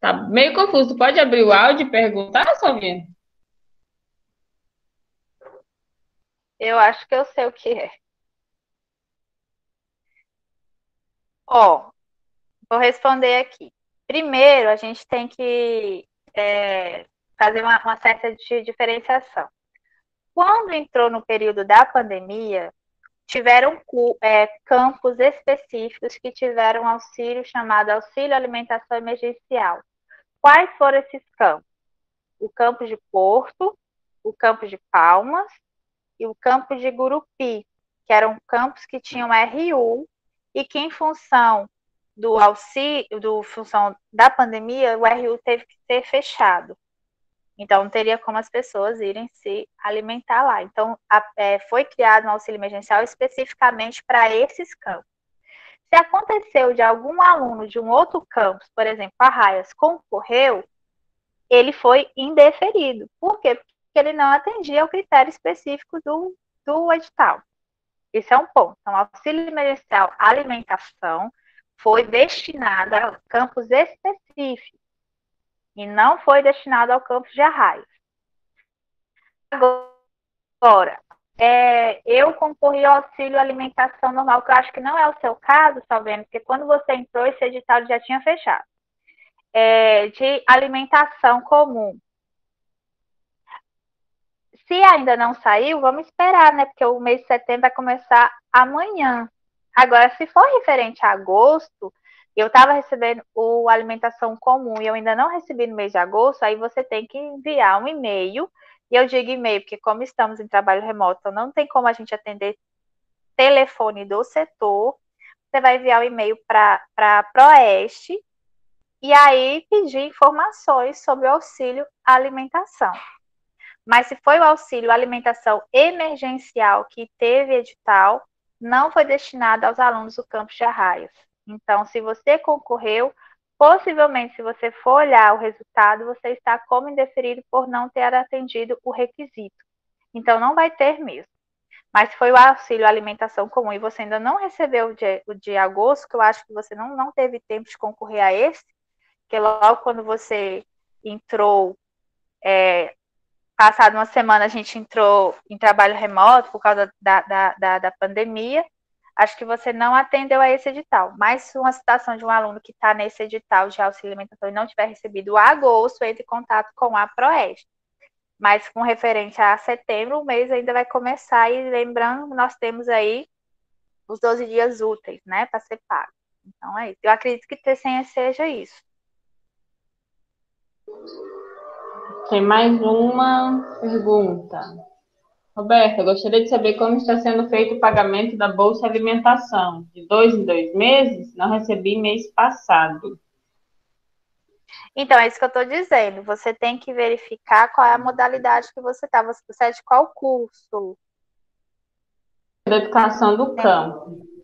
Tá meio confuso. Tu pode abrir o áudio e perguntar, Salviena? Eu acho que eu sei o que é. Vou responder aqui. Primeiro, a gente tem que fazer uma certa diferenciação. Quando entrou no período da pandemia, tiveram campos específicos que tiveram auxílio chamado Auxílio Alimentação Emergencial. Quais foram esses campos? O campo de Porto, o campo de Palmas e o campo de Gurupi, que eram campos que tinham RU e que, em função do auxílio, função da pandemia, o RU teve que ser fechado. Então, não teria como as pessoas irem se alimentar lá. Então, foi criado um auxílio emergencial especificamente para esses campos. Se aconteceu de algum aluno de um outro campus, por exemplo, Arraias, concorreu, ele foi indeferido. Por quê? Porque ele não atendia ao critério específico do edital. Esse é um ponto. Então, o auxílio emergencial alimentação foi destinado a campos específicos e não foi destinado ao campus de Arraias. Agora, eu concorri ao auxílio alimentação normal, que eu acho que não é o seu caso, Salvendo, porque quando você entrou, esse edital já tinha fechado. De alimentação comum. Se ainda não saiu, vamos esperar, né? Porque o mês de setembro vai começar amanhã. Agora, se for referente a agosto, eu estava recebendo o alimentação comum e eu ainda não recebi no mês de agosto, aí você tem que enviar um e-mail. E eu digo e-mail, porque como estamos em trabalho remoto, então não tem como a gente atender telefone do setor. Você vai enviar um e-mail para a Proeste e aí pedir informações sobre o auxílio alimentação. Mas se foi o auxílio alimentação emergencial que teve edital, não foi destinado aos alunos do campus de Arraias. Então, se você concorreu, possivelmente, se você for olhar o resultado, você está como indeferido por não ter atendido o requisito. Então, não vai ter mesmo. Mas se foi o auxílio alimentação comum e você ainda não recebeu o de agosto, que eu acho que você não teve tempo de concorrer a esse, que logo quando você entrou, passado uma semana a gente entrou em trabalho remoto por causa da pandemia, acho que você não atendeu a esse edital. Mas uma situação de um aluno que está nesse edital de auxílio alimentação e não tiver recebido agosto, entre em contato com a Proeste. Mas com referente a setembro, o mês ainda vai começar. E lembrando, nós temos aí os 12 dias úteis, né, para ser pago. Então é isso. Eu acredito que TCM seja isso. Tem mais uma pergunta. Roberta, gostaria de saber como está sendo feito o pagamento da Bolsa Alimentação. De 2 em 2 meses? Não recebi mês passado. Então, é isso que eu estou dizendo. Você tem que verificar qual é a modalidade que você está. Você é de qual curso? Da Educação do Campo.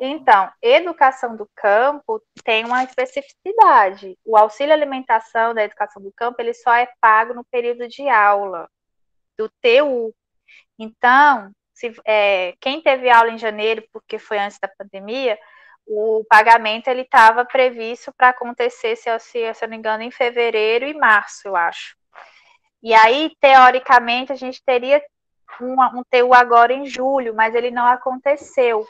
Então, educação do campo tem uma especificidade. O auxílio alimentação da educação do campo, ele só é pago no período de aula do TU. Então, quem teve aula em janeiro, porque foi antes da pandemia, o pagamento ele estava previsto para acontecer, se eu não me engano, em fevereiro e março, eu acho. E aí, teoricamente, a gente teria um TU agora em julho, mas ele não aconteceu.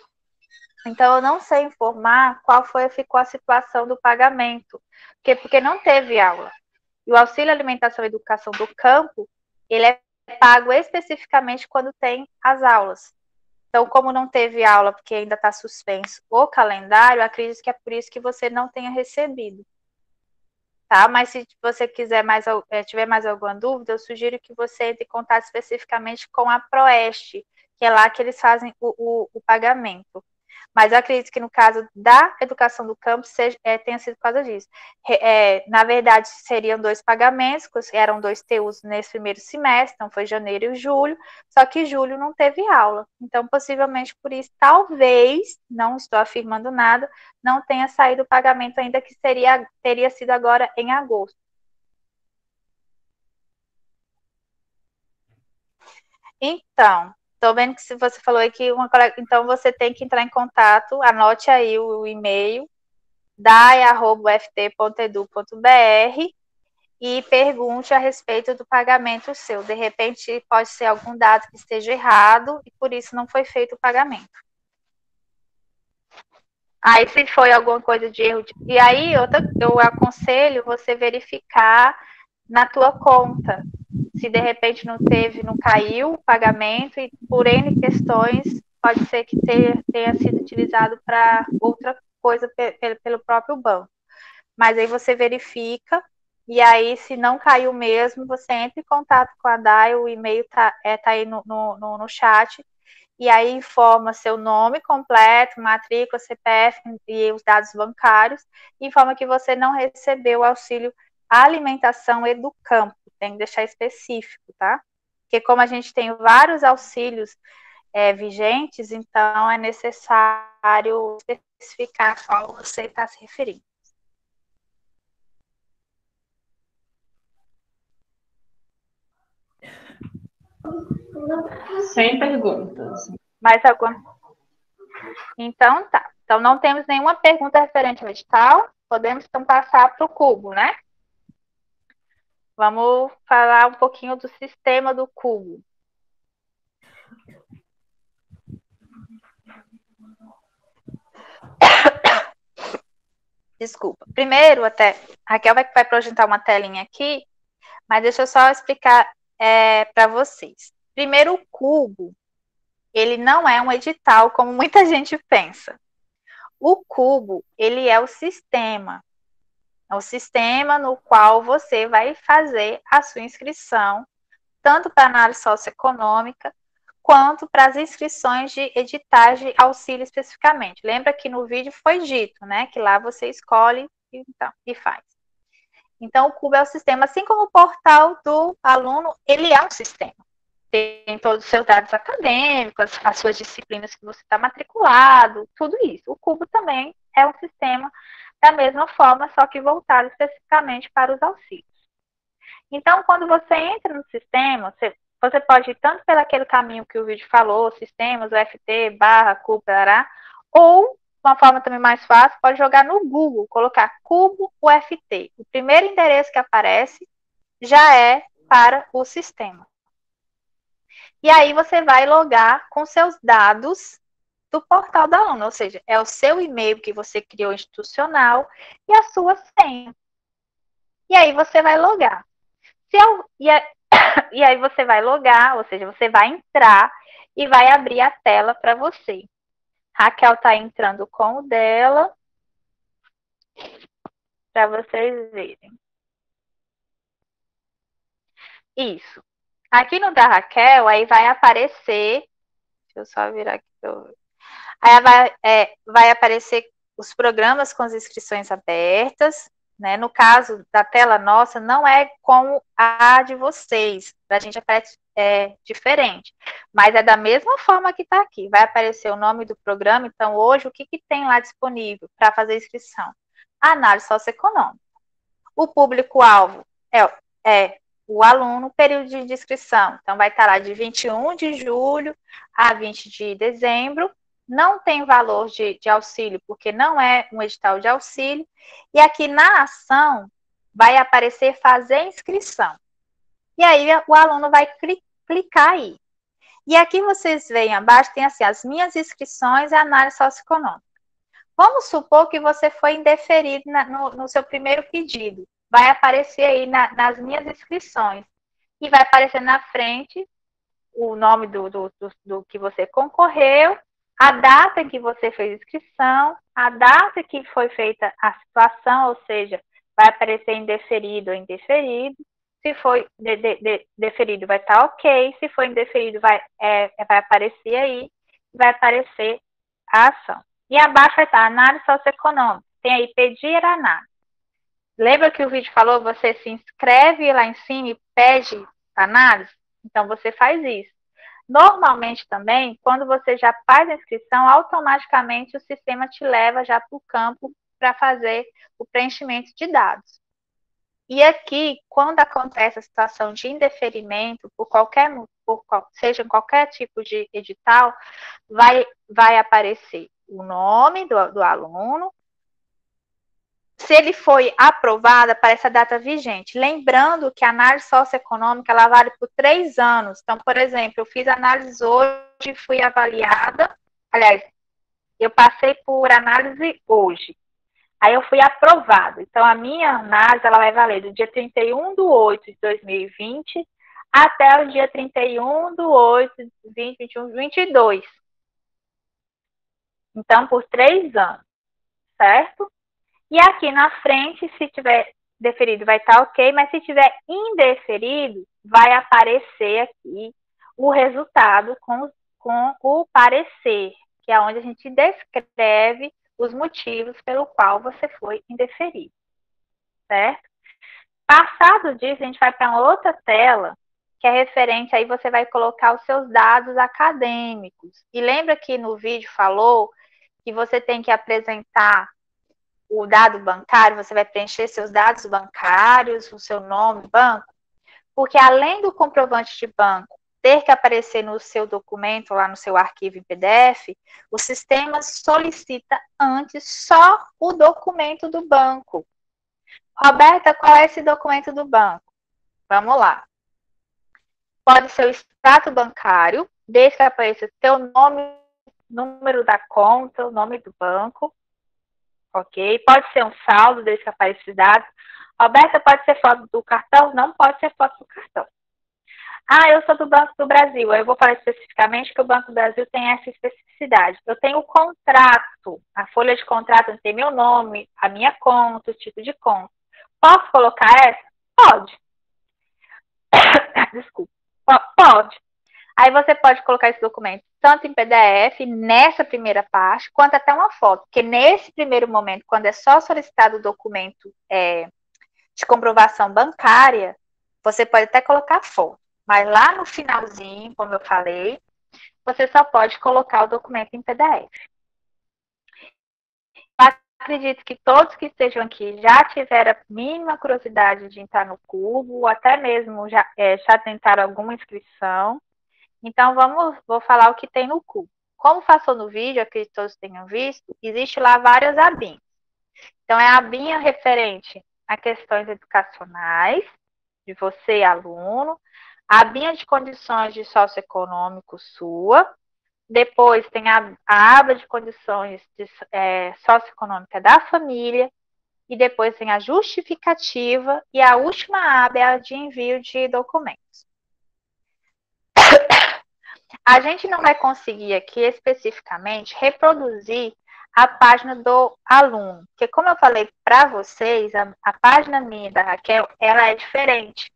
Então, eu não sei informar ficou a situação do pagamento, porque não teve aula. E o auxílio alimentação e educação do campo, ele é pago especificamente quando tem as aulas. Então, como não teve aula, porque ainda está suspenso o calendário, acredito que é por isso que você não tenha recebido. Tá? Mas se você quiser tiver mais alguma dúvida, eu sugiro que você entre em contato especificamente com a Proeste, que é lá que eles fazem o pagamento. Mas eu acredito que no caso da educação do campo tenha sido por causa disso. Na verdade, seriam 2 pagamentos, eram 2 TUs nesse primeiro semestre, então foi janeiro e julho, só que julho não teve aula. Então, possivelmente por isso, talvez, não estou afirmando nada, não tenha saído o pagamento ainda, que teria sido agora em agosto. Então, estou vendo que se você falou aí que então você tem que entrar em contato, anote aí o e-mail, dai@uft.edu.br e pergunte a respeito do pagamento seu. De repente, pode ser algum dado que esteja errado e por isso não foi feito o pagamento. Aí, se foi alguma coisa de erro, e aí eu aconselho você verificar na tua conta, se de repente não caiu o pagamento e por N questões pode ser que tenha sido utilizado para outra coisa pelo próprio banco. Mas aí você verifica, e aí se não caiu mesmo, você entra em contato com a DAI, o e-mail tá aí no chat, e aí informa seu nome completo, matrícula, CPF e os dados bancários, e informa que você não recebeu o auxílio alimentação Educampo, tem que deixar específico, tá? Porque como a gente tem vários auxílios vigentes, então é necessário especificar a qual você está se referindo. Sem perguntas. Mais alguma? Então, tá. Então, não temos nenhuma pergunta referente ao edital. Podemos, então, passar para o Cubo, né? Vamos falar um pouquinho do sistema do Cubo. Desculpa. Primeiro, até, a Raquel vai projetar uma telinha aqui, mas deixa eu só explicar para vocês. Primeiro, o Cubo, ele não é um edital, como muita gente pensa. O Cubo, ele é o sistema no qual você vai fazer a sua inscrição, tanto para a análise socioeconômica, quanto para as inscrições de editais de auxílio especificamente. Lembra que no vídeo foi dito, né, que lá você escolhe e faz. Então, o Cubo é o sistema, assim como o portal do aluno, ele é um sistema. Tem todos os seus dados acadêmicos, as suas disciplinas que você está matriculado, tudo isso. O Cubo também é um sistema da mesma forma, só que voltado especificamente para os auxílios. Então, quando você entra no sistema, você pode ir tanto pelo aquele caminho que o vídeo falou, sistemas, UFT, Cubo, ou, uma forma também mais fácil, pode jogar no Google, colocar Cubo UFT. O primeiro endereço que aparece já é para o sistema. E aí você vai logar com seus dados do portal da aluno, ou seja, é o seu e-mail que você criou institucional e a sua senha. E aí você vai logar. E aí você vai logar, ou seja, você vai entrar e vai abrir a tela para você. Raquel está entrando com o dela para vocês verem. Isso. Aqui no da Raquel, aí vai aparecer. Deixa eu só virar aqui. Aí vai aparecer os programas com as inscrições abertas, né? No caso da tela nossa, não é como a de vocês, da gente aparece diferente, mas é da mesma forma que está aqui. Vai aparecer o nome do programa, então hoje o que tem lá disponível para fazer inscrição? Análise socioeconômica. O público-alvo é o aluno, período de inscrição, então vai estar lá de 21 de julho a 20 de dezembro, não tem valor de auxílio, porque não é um edital de auxílio, e aqui na ação vai aparecer fazer inscrição. E aí o aluno vai clicar aí. E aqui vocês veem abaixo, tem assim, as minhas inscrições e análise socioeconômica. Vamos supor que você foi indeferido no seu primeiro pedido. Vai aparecer aí nas minhas inscrições. E vai aparecer na frente o nome do que você concorreu, a data em que você fez inscrição, a data que foi feita a situação, ou seja, vai aparecer indeferido ou indeferido. Se foi deferido, vai estar ok. Se for indeferido, vai aparecer aí, vai aparecer a ação. E abaixo vai estar análise socioeconômica. Tem aí pedir análise. Lembra que o vídeo falou, você se inscreve lá em cima e pede análise? Então, você faz isso. Normalmente também, quando você já faz a inscrição, automaticamente o sistema te leva já para o campo para fazer o preenchimento de dados. E aqui, quando acontece a situação de indeferimento, seja em qualquer tipo de edital, vai aparecer o nome do aluno. Se ele foi aprovado, aparece a data vigente. Lembrando que a análise socioeconômica ela vale por 3 anos. Então, por exemplo, eu fiz análise hoje, fui avaliada. Aliás, eu passei por análise hoje. Aí eu fui aprovado. Então, a minha análise ela vai valer do dia 31/8/2020 até o dia 31/8/2021/22. Então, por 3 anos, certo? E aqui na frente, se tiver deferido, vai estar ok, mas se tiver indeferido, vai aparecer aqui o resultado com o parecer, que é onde a gente descreve os motivos pelo qual você foi indeferido, certo? Passado disso, a gente vai para outra tela, que é referente, aí você vai colocar os seus dados acadêmicos. E lembra que no vídeo falou que você tem que apresentar o dado bancário, você vai preencher seus dados bancários, o seu nome, banco, porque além do comprovante de banco ter que aparecer no seu documento, lá no seu arquivo em PDF, o sistema solicita antes só o documento do banco. Roberta, qual é esse documento do banco? Vamos lá. Pode ser o extrato bancário, desde que apareça o teu nome, número da conta, o nome do banco, ok? Pode ser um saldo, desde que apareça os dados. Roberta, pode ser foto do cartão? Não pode ser foto do cartão. Ah, eu sou do Banco do Brasil. Eu vou falar especificamente que o Banco do Brasil tem essa especificidade. Eu tenho o contrato, a folha de contrato tem meu nome, a minha conta, o tipo de conta. Posso colocar essa? Pode. Desculpa. Pode. Aí você pode colocar esse documento tanto em PDF, nessa primeira parte, quanto até uma foto. Porque nesse primeiro momento, quando é só solicitado o documento de comprovação bancária, você pode até colocar foto. Mas lá no finalzinho, como eu falei, você só pode colocar o documento em PDF. Eu acredito que todos que estejam aqui já tiveram a mínima curiosidade de entrar no Cubo, ou até mesmo já tentaram alguma inscrição. Então, vou falar o que tem no Cubo. Como passou no vídeo, acredito que todos tenham visto, existe lá várias abinhas. Então, é a abinha referente a questões educacionais, de você, aluno, a abinha de condições de socioeconômico sua, depois tem a aba de condições socioeconômica da família, e depois tem a justificativa, e a última aba é a de envio de documentos. A gente não vai conseguir aqui especificamente reproduzir a página do aluno, porque como eu falei para vocês, a página minha da Raquel, ela é diferente,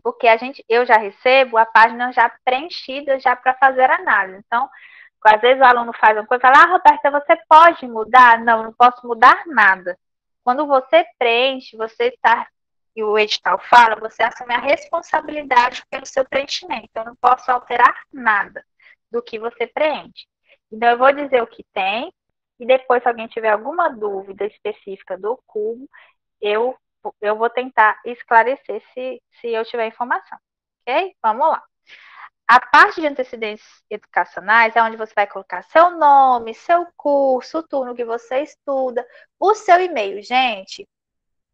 porque eu já recebo a página já preenchida já para fazer análise. Então, às vezes o aluno faz uma coisa e fala, Roberta, você pode mudar? Não, eu não posso mudar nada. Quando você preenche, e o edital fala, você assume a responsabilidade pelo seu preenchimento. Eu não posso alterar nada do que você preenche. Então, eu vou dizer o que tem, e depois, se alguém tiver alguma dúvida específica do Cubo, eu vou tentar esclarecer se eu tiver informação. Ok? Vamos lá. A parte de antecedentes educacionais é onde você vai colocar seu nome, seu curso, o turno que você estuda, o seu e-mail. Gente,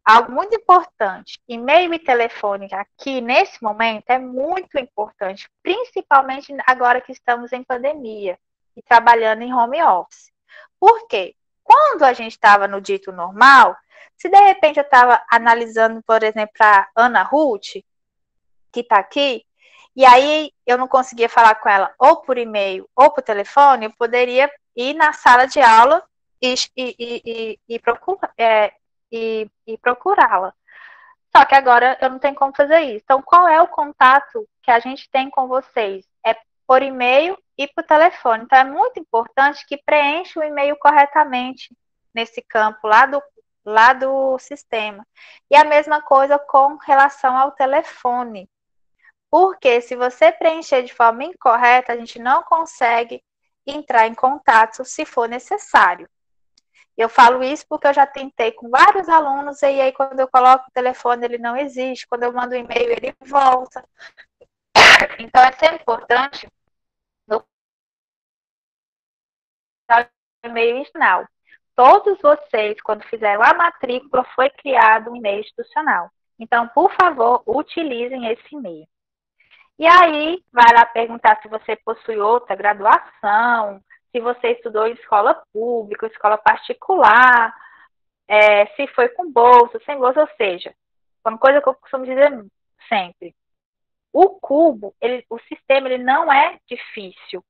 algo muito importante, e-mail e telefone aqui nesse momento é muito importante, principalmente agora que estamos em pandemia e trabalhando em home office. Por quê? Quando a gente estava no dito normal, se de repente eu estava analisando, por exemplo, a Ana Ruth, que está aqui, e aí eu não conseguia falar com ela ou por e-mail ou por telefone, eu poderia ir na sala de aula e procurá-la. Só que agora eu não tenho como fazer isso. Então, qual é o contato que a gente tem com vocês? É por e-mail e por telefone. Então, é muito importante que preencha o e-mail corretamente nesse campo lá do sistema. E a mesma coisa com relação ao telefone. Porque se você preencher de forma incorreta, a gente não consegue entrar em contato se for necessário. Eu falo isso porque eu já tentei com vários alunos, e aí quando eu coloco o telefone ele não existe, quando eu mando um e-mail ele volta. Então é sempre importante no e-mail institucional. Todos vocês, quando fizeram a matrícula, foi criado um e-mail institucional. Então, por favor, utilizem esse e-mail. E aí, vai lá perguntar se você possui outra graduação, se você estudou em escola pública, escola particular, se foi com bolsa, sem bolsa, ou seja, uma coisa que eu costumo dizer sempre, O cubo, o sistema, ele não é difícil,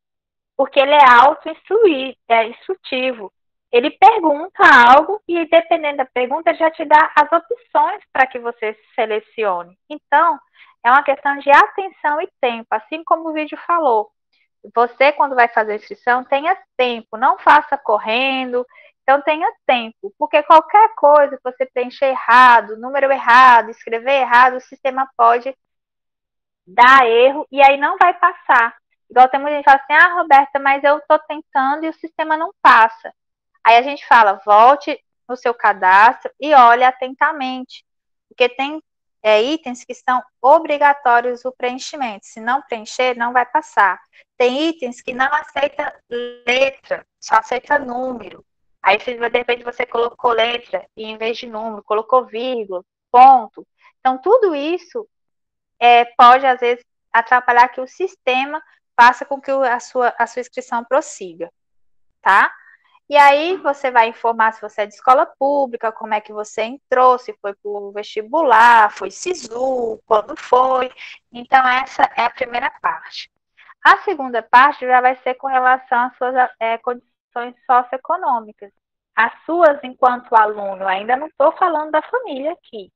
porque ele é instrutivo. Ele pergunta algo e, dependendo da pergunta, já te dá as opções para que você selecione. Então, é uma questão de atenção e tempo, assim como o vídeo falou. Você, quando vai fazer a inscrição, tenha tempo, não faça correndo, então tenha tempo, porque qualquer coisa que você preencher errado, número errado, escrever errado, o sistema pode dar erro e aí não vai passar. Igual tem muita gente que fala assim, ah, Roberta, mas eu estou tentando e o sistema não passa. Aí a gente fala, volte no seu cadastro e olhe atentamente, porque tem itens que são obrigatórios o preenchimento. Se não preencher, não vai passar. Tem itens que não aceita letra, só aceita número. Aí, de repente, você colocou letra e em vez de número, colocou vírgula, ponto. Então, tudo isso pode, às vezes, atrapalhar que o sistema faça com que a sua inscrição prossiga, tá? E aí você vai informar se você é de escola pública, como é que você entrou, se foi para o vestibular, foi SISU, quando foi. Então, essa é a primeira parte. A segunda parte já vai ser com relação às suas condições socioeconômicas. As suas enquanto aluno, ainda não estou falando da família aqui,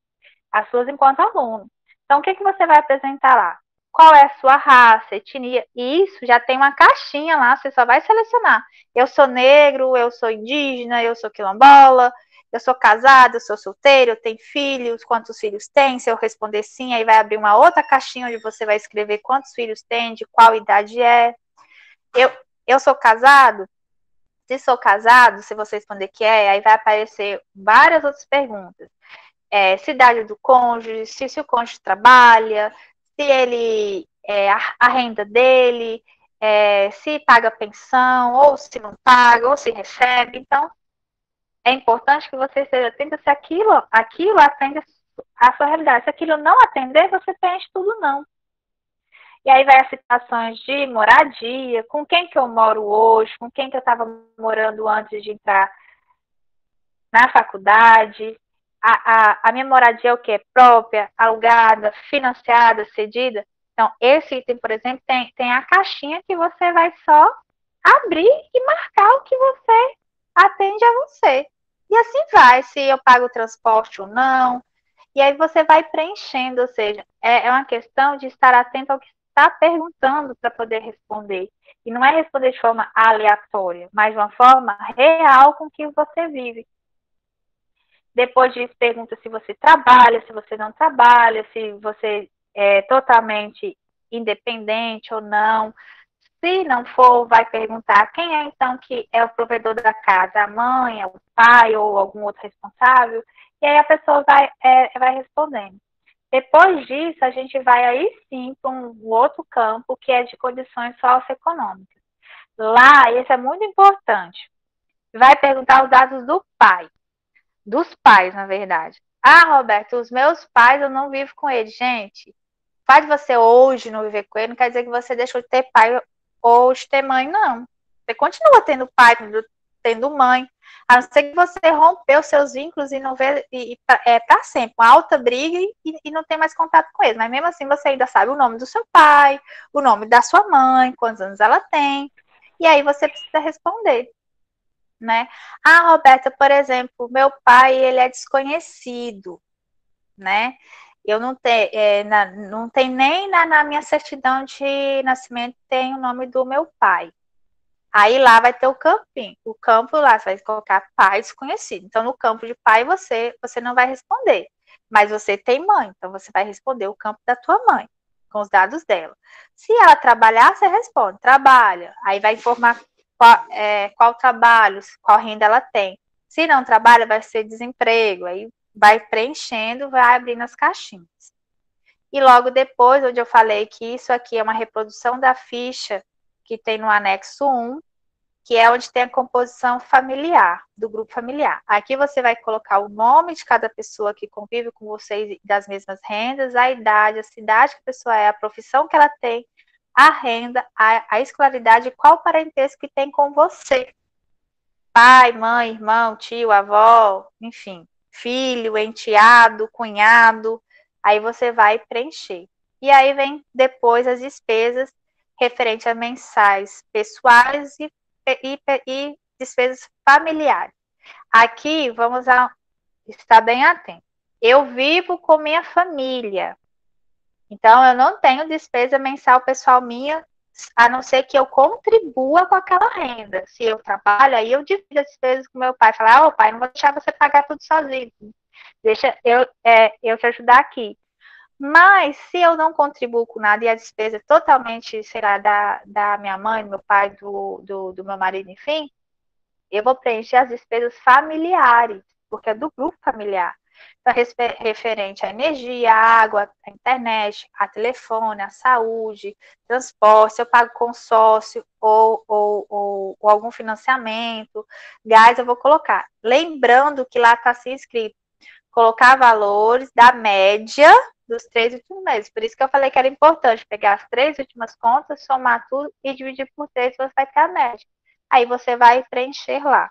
as suas enquanto aluno. Então, o que você vai apresentar lá? Qual é a sua raça, etnia? E isso já tem uma caixinha lá, você só vai selecionar. Eu sou negro, eu sou indígena, eu sou quilombola, eu sou casado, eu sou solteiro, eu tenho filhos, quantos filhos tem? Se eu responder sim, aí vai abrir uma outra caixinha onde você vai escrever quantos filhos tem, de qual idade é. Eu sou casado? Se sou casado, se você responder que aí vai aparecer várias outras perguntas. Cidade do cônjuge, se o cônjuge trabalha, se ele, a renda dele, se paga pensão, ou se não paga, ou se recebe. Então, é importante que você esteja atento se aquilo atende a sua realidade. Se aquilo não atender, você preenche tudo não. E aí vai as situações de moradia, com quem que eu moro hoje, com quem que eu estava morando antes de entrar na faculdade. A minha moradia é o quê? Própria, alugada, financiada, cedida? Então, esse item, por exemplo, tem a caixinha que você vai só abrir e marcar o que você atende a você. E assim vai, se eu pago o transporte ou não. E aí você vai preenchendo, ou seja, é uma questão de estar atento ao que está perguntando para poder responder. E não é responder de forma aleatória, mas de uma forma real com que você vive. Depois disso, pergunta se você trabalha, se você não trabalha, se você é totalmente independente ou não. Se não for, vai perguntar quem é então que é o provedor da casa, a mãe, o pai ou algum outro responsável. E aí a pessoa vai respondendo. Depois disso, a gente vai aí sim para um outro campo que é de condições socioeconômicas. Lá, isso é muito importante. Vai perguntar os dados do pai. Dos pais, na verdade. Ah, Roberto, os meus pais eu não vivo com eles. Gente, o fato de você hoje não viver com ele não quer dizer que você deixou de ter pai ou de ter mãe, não. Você continua tendo pai, tendo mãe. A não ser que você rompeu seus vínculos e não vê para sempre. Uma alta briga e não tem mais contato com eles. Mas mesmo assim você ainda sabe o nome do seu pai, o nome da sua mãe, quantos anos ela tem. E aí você precisa responder. Né? Ah, Roberta, por exemplo, meu pai, ele é desconhecido, né? Eu não tenho, não tem nem na minha certidão de nascimento tem o nome do meu pai. Aí lá vai ter o campinho, o campo lá, você vai colocar pai desconhecido. Então, no campo de pai, você não vai responder. Mas você tem mãe, então você vai responder o campo da tua mãe, com os dados dela. Se ela trabalhar, você responde, trabalha. Aí vai informar qual trabalho, qual renda ela tem. Se não trabalha, vai ser desemprego. Aí vai preenchendo, vai abrindo as caixinhas. E logo depois, onde eu falei que isso aqui é uma reprodução da ficha que tem no anexo 1, que é onde tem a composição familiar, do grupo familiar. Aqui você vai colocar o nome de cada pessoa que convive com vocês das mesmas rendas, a idade, a cidade que a pessoa é, a profissão que ela tem, a renda, a escolaridade, qual parentesco que tem com você. Pai, mãe, irmão, tio, avó, enfim, filho, enteado, cunhado, aí você vai preencher. E aí vem depois as despesas referentes a mensais pessoais e despesas familiares. Aqui, vamos estar bem atento. Eu vivo com minha família, então eu não tenho despesa mensal pessoal minha, a não ser que eu contribua com aquela renda. Se eu trabalho, aí eu divido as despesas com meu pai. Falar, pai, não vou deixar você pagar tudo sozinho. Deixa eu te ajudar aqui. Mas se eu não contribuo com nada e a despesa é totalmente, sei lá, da minha mãe, do meu pai, do meu marido, enfim, eu vou preencher as despesas familiares, porque é do grupo familiar. Então, referente à energia, à água, à internet, a telefone, à saúde, transporte, se eu pago consórcio ou algum financiamento, gás, eu vou colocar. Lembrando que lá está assim escrito, colocar valores da média dos 3 últimos meses. Por isso que eu falei que era importante pegar as 3 últimas contas, somar tudo e dividir por 3, você vai ter a média. Aí você vai preencher lá.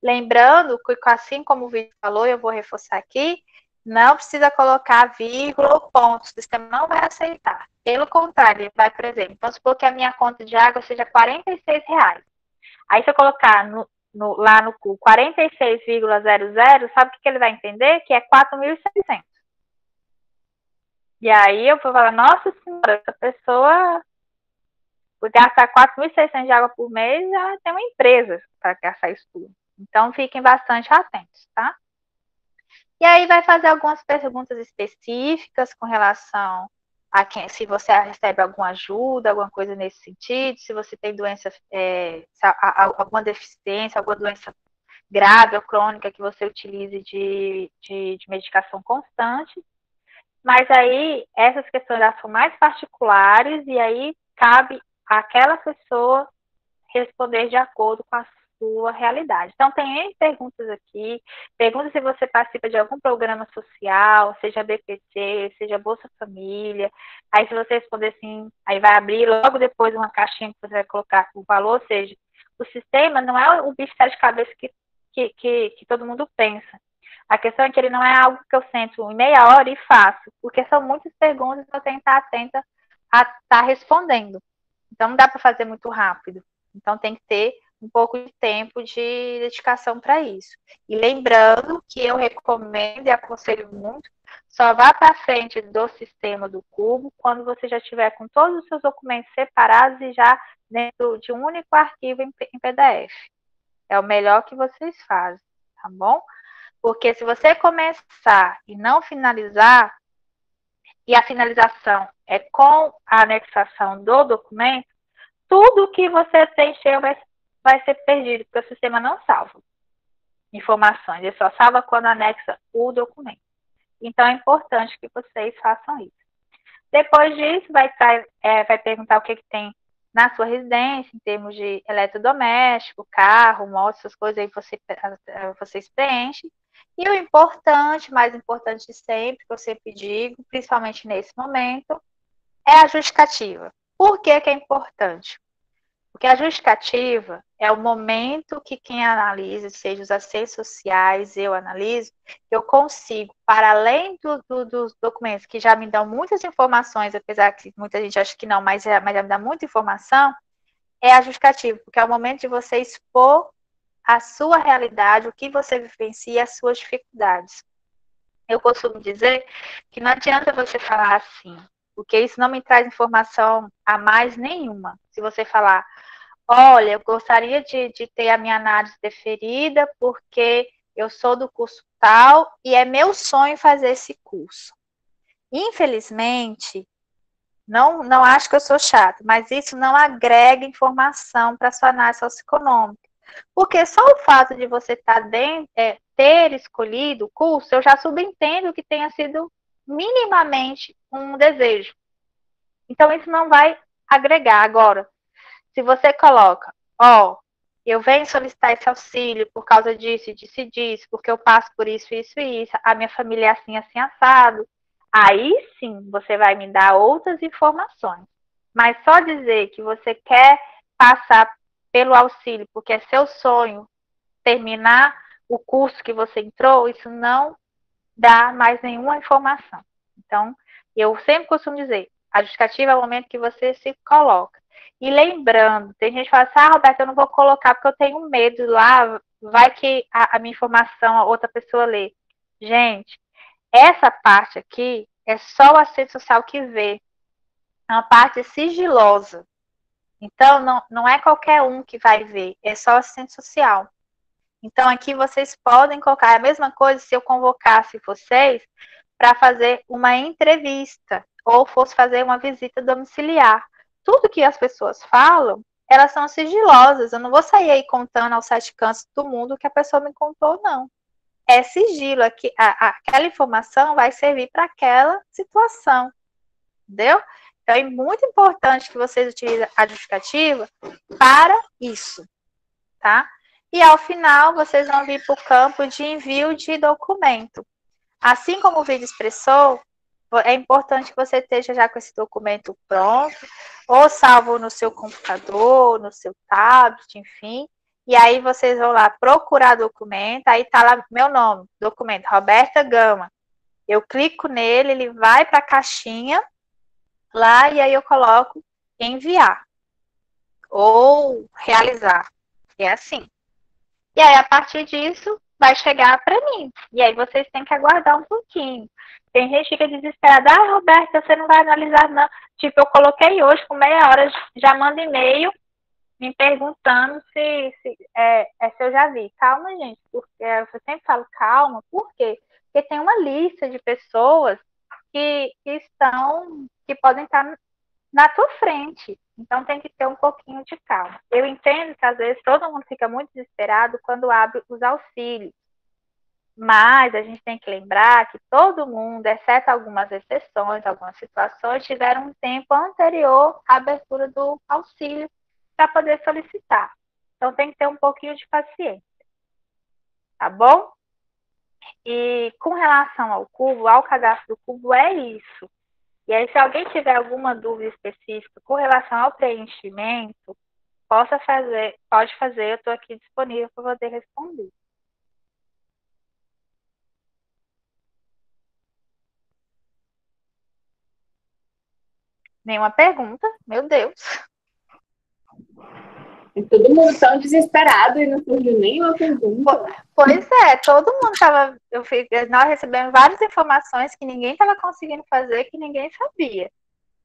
Lembrando que, assim como o vídeo falou, eu vou reforçar aqui, não precisa colocar vírgula ou ponto, o sistema não vai aceitar. Pelo contrário, ele vai, por exemplo, vamos supor que a minha conta de água seja R$ 46. Aí se eu colocar lá no cu 46,00, sabe o que ele vai entender? Que é 4.600. E aí eu vou falar, nossa senhora, essa pessoa, por gastar 4.600 de água por mês, já tem uma empresa para gastar isso tudo. Então, fiquem bastante atentos, tá? E aí vai fazer algumas perguntas específicas com relação a quem, se você recebe alguma ajuda, alguma coisa nesse sentido, se você tem doença, alguma deficiência, alguma doença grave ou crônica que você utilize de medicação constante. Mas aí, essas questões já são mais particulares e aí cabe àquela pessoa responder de acordo com a sua realidade. Então, tem N perguntas aqui. Pergunta se você participa de algum programa social, seja BPC, seja Bolsa Família. Aí, se você responder sim, aí vai abrir logo depois uma caixinha que você vai colocar o valor. Ou seja, o sistema não é o bicho de cabeça que todo mundo pensa. A questão é que ele não é algo que eu sento em meia hora e faço, porque são muitas perguntas e eu tenho que estar atenta a estar respondendo. Então, não dá para fazer muito rápido. Então, tem que ter um pouco de tempo de dedicação para isso. E lembrando que eu recomendo e aconselho muito, só vá para frente do sistema do Cubo quando você já tiver com todos os seus documentos separados e já dentro de um único arquivo em PDF. É o melhor que vocês fazem, tá bom? Porque se você começar e não finalizar, e a finalização é com a anexação do documento, tudo que você preencheu vai ser perdido, porque o sistema não salva informações, ele só salva quando anexa o documento. Então, é importante que vocês façam isso. Depois disso, vai perguntar o que tem na sua residência, em termos de eletrodoméstico, carro, moto, essas coisas aí vocês preenchem. E o importante, mais importante de sempre, que eu sempre digo, principalmente nesse momento, é a justificativa. Por que é importante? Porque a justificativa é o momento que quem analisa, seja os assistentes sociais, eu analiso, eu consigo, para além dos documentos que já me dão muitas informações, apesar que muita gente acha que não, mas já me dá muita informação, é a justificativa, porque é o momento de você expor a sua realidade, o que você vivencia, as suas dificuldades. Eu costumo dizer que não adianta você falar assim, porque isso não me traz informação a mais nenhuma. Se você falar, olha, eu gostaria de ter a minha análise deferida porque eu sou do curso tal e é meu sonho fazer esse curso. Infelizmente, não acho que eu sou chata, mas isso não agrega informação para a sua análise socioeconômica. Porque só o fato de você ter escolhido o curso, eu já subentendo que tenha sido minimamente um desejo. Então, isso não vai agregar. Agora, se você coloca, eu venho solicitar esse auxílio por causa disso, disso, porque eu passo por isso, isso e isso, a minha família é assim, assim, assado, aí sim você vai me dar outras informações. Mas só dizer que você quer passar pelo auxílio, porque é seu sonho terminar o curso que você entrou, isso não dá mais nenhuma informação. Então, eu sempre costumo dizer, A justificativa é o momento que você se coloca. E lembrando, tem gente que fala assim, Roberta, eu não vou colocar porque eu tenho medo lá, vai que a minha informação a outra pessoa lê. Gente, essa parte aqui é só o assistente social que vê. É uma parte sigilosa. Então, não é qualquer um que vai ver, é só o assistente social. Então, aqui vocês podem colocar a mesma coisa se eu convocasse vocês para fazer uma entrevista ou fosse fazer uma visita domiciliar. Tudo que as pessoas falam, elas são sigilosas. Eu não vou sair aí contando aos 7 cantos do mundo o que a pessoa me contou, não. É sigilo. Aquela informação vai servir para aquela situação. Entendeu? Então, é muito importante que vocês utilizem a justificativa para isso, tá? E ao final, vocês vão vir para o campo de envio de documento. Assim como o vídeo expressou, é importante que você esteja já com esse documento pronto, ou salvo no seu computador, no seu tablet, enfim. E aí vocês vão lá procurar documento, aí tá lá meu nome, documento, Roberta Gama. Eu clico nele, ele vai para a caixinha lá e aí eu coloco enviar ou realizar. É assim. E aí, a partir disso, vai chegar para mim. E aí, vocês têm que aguardar um pouquinho. Tem gente que fica desesperada. Roberta, você não vai analisar, não. Tipo, eu coloquei hoje, com meia hora, já manda e-mail me perguntando se eu já vi. Calma, gente, porque eu sempre falo calma. Por quê? Porque tem uma lista de pessoas que podem estar na tua frente. Então tem que ter um pouquinho de calma. Eu entendo que às vezes todo mundo fica muito desesperado quando abre os auxílios. Mas a gente tem que lembrar que todo mundo, exceto algumas exceções, algumas situações, tiveram um tempo anterior à abertura do auxílio para poder solicitar. Então tem que ter um pouquinho de paciência. Tá bom? E com relação ao cubo, ao cadastro do cubo, é isso. E aí, se alguém tiver alguma dúvida específica com relação ao preenchimento, pode fazer, eu estou aqui disponível para poder responder. Nenhuma pergunta? Meu Deus. E todo mundo tão desesperado e não surgiu nenhuma pergunta. Pois é, todo mundo estava. Nós recebemos várias informações que ninguém estava conseguindo fazer, que ninguém sabia.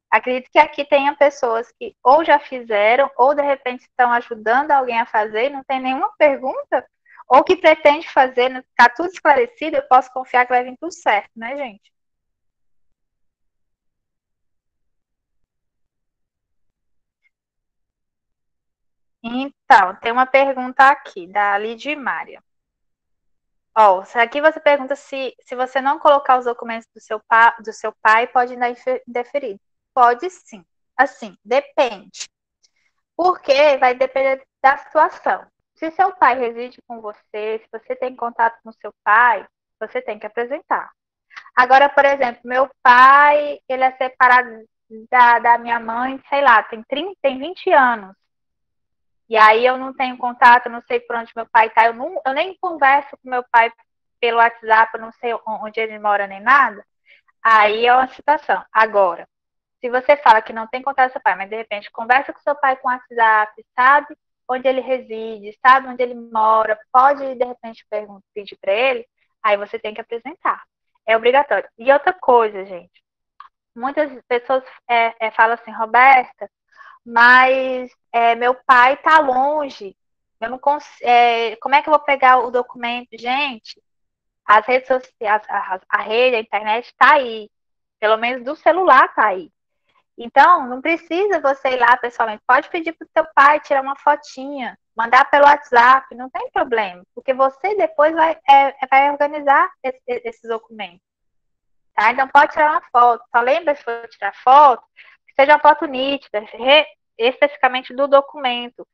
Acredito que aqui tenha pessoas que ou já fizeram, ou de repente estão ajudando alguém a fazer, não tem nenhuma pergunta, ou que pretende fazer, está tudo esclarecido, eu posso confiar que vai vir tudo certo, né, gente? Então, tem uma pergunta aqui, da Lidimária. Ó, aqui você pergunta se você não colocar os documentos do seu pai, pode dar indeferido. Pode sim. Assim, depende. Porque vai depender da situação. Se seu pai reside com você, se você tem contato com seu pai, você tem que apresentar. Agora, por exemplo, meu pai, ele é separado da minha mãe, sei lá, tem 20 anos. E aí eu não tenho contato, não sei por onde meu pai está, eu nem converso com meu pai pelo WhatsApp, eu não sei onde ele mora nem nada. Aí é uma situação. Agora, se você fala que não tem contato com seu pai, mas de repente conversa com seu pai com WhatsApp, sabe onde ele reside, sabe onde ele mora, pode de repente pedir para ele, aí você tem que apresentar. É obrigatório. E outra coisa, gente, muitas pessoas falam assim, Roberta, mas meu pai está longe, eu não como é que eu vou pegar o documento? Gente, as redes sociais, a rede, a internet está aí, pelo menos do celular está aí. Então, não precisa você ir lá pessoalmente. Pode pedir para o seu pai tirar uma fotinha, mandar pelo WhatsApp, não tem problema. Porque você depois vai organizar esses documentos. Tá? Então, pode tirar uma foto. Só lembra, se for tirar foto, que seja uma foto nítida, especificamente do documento.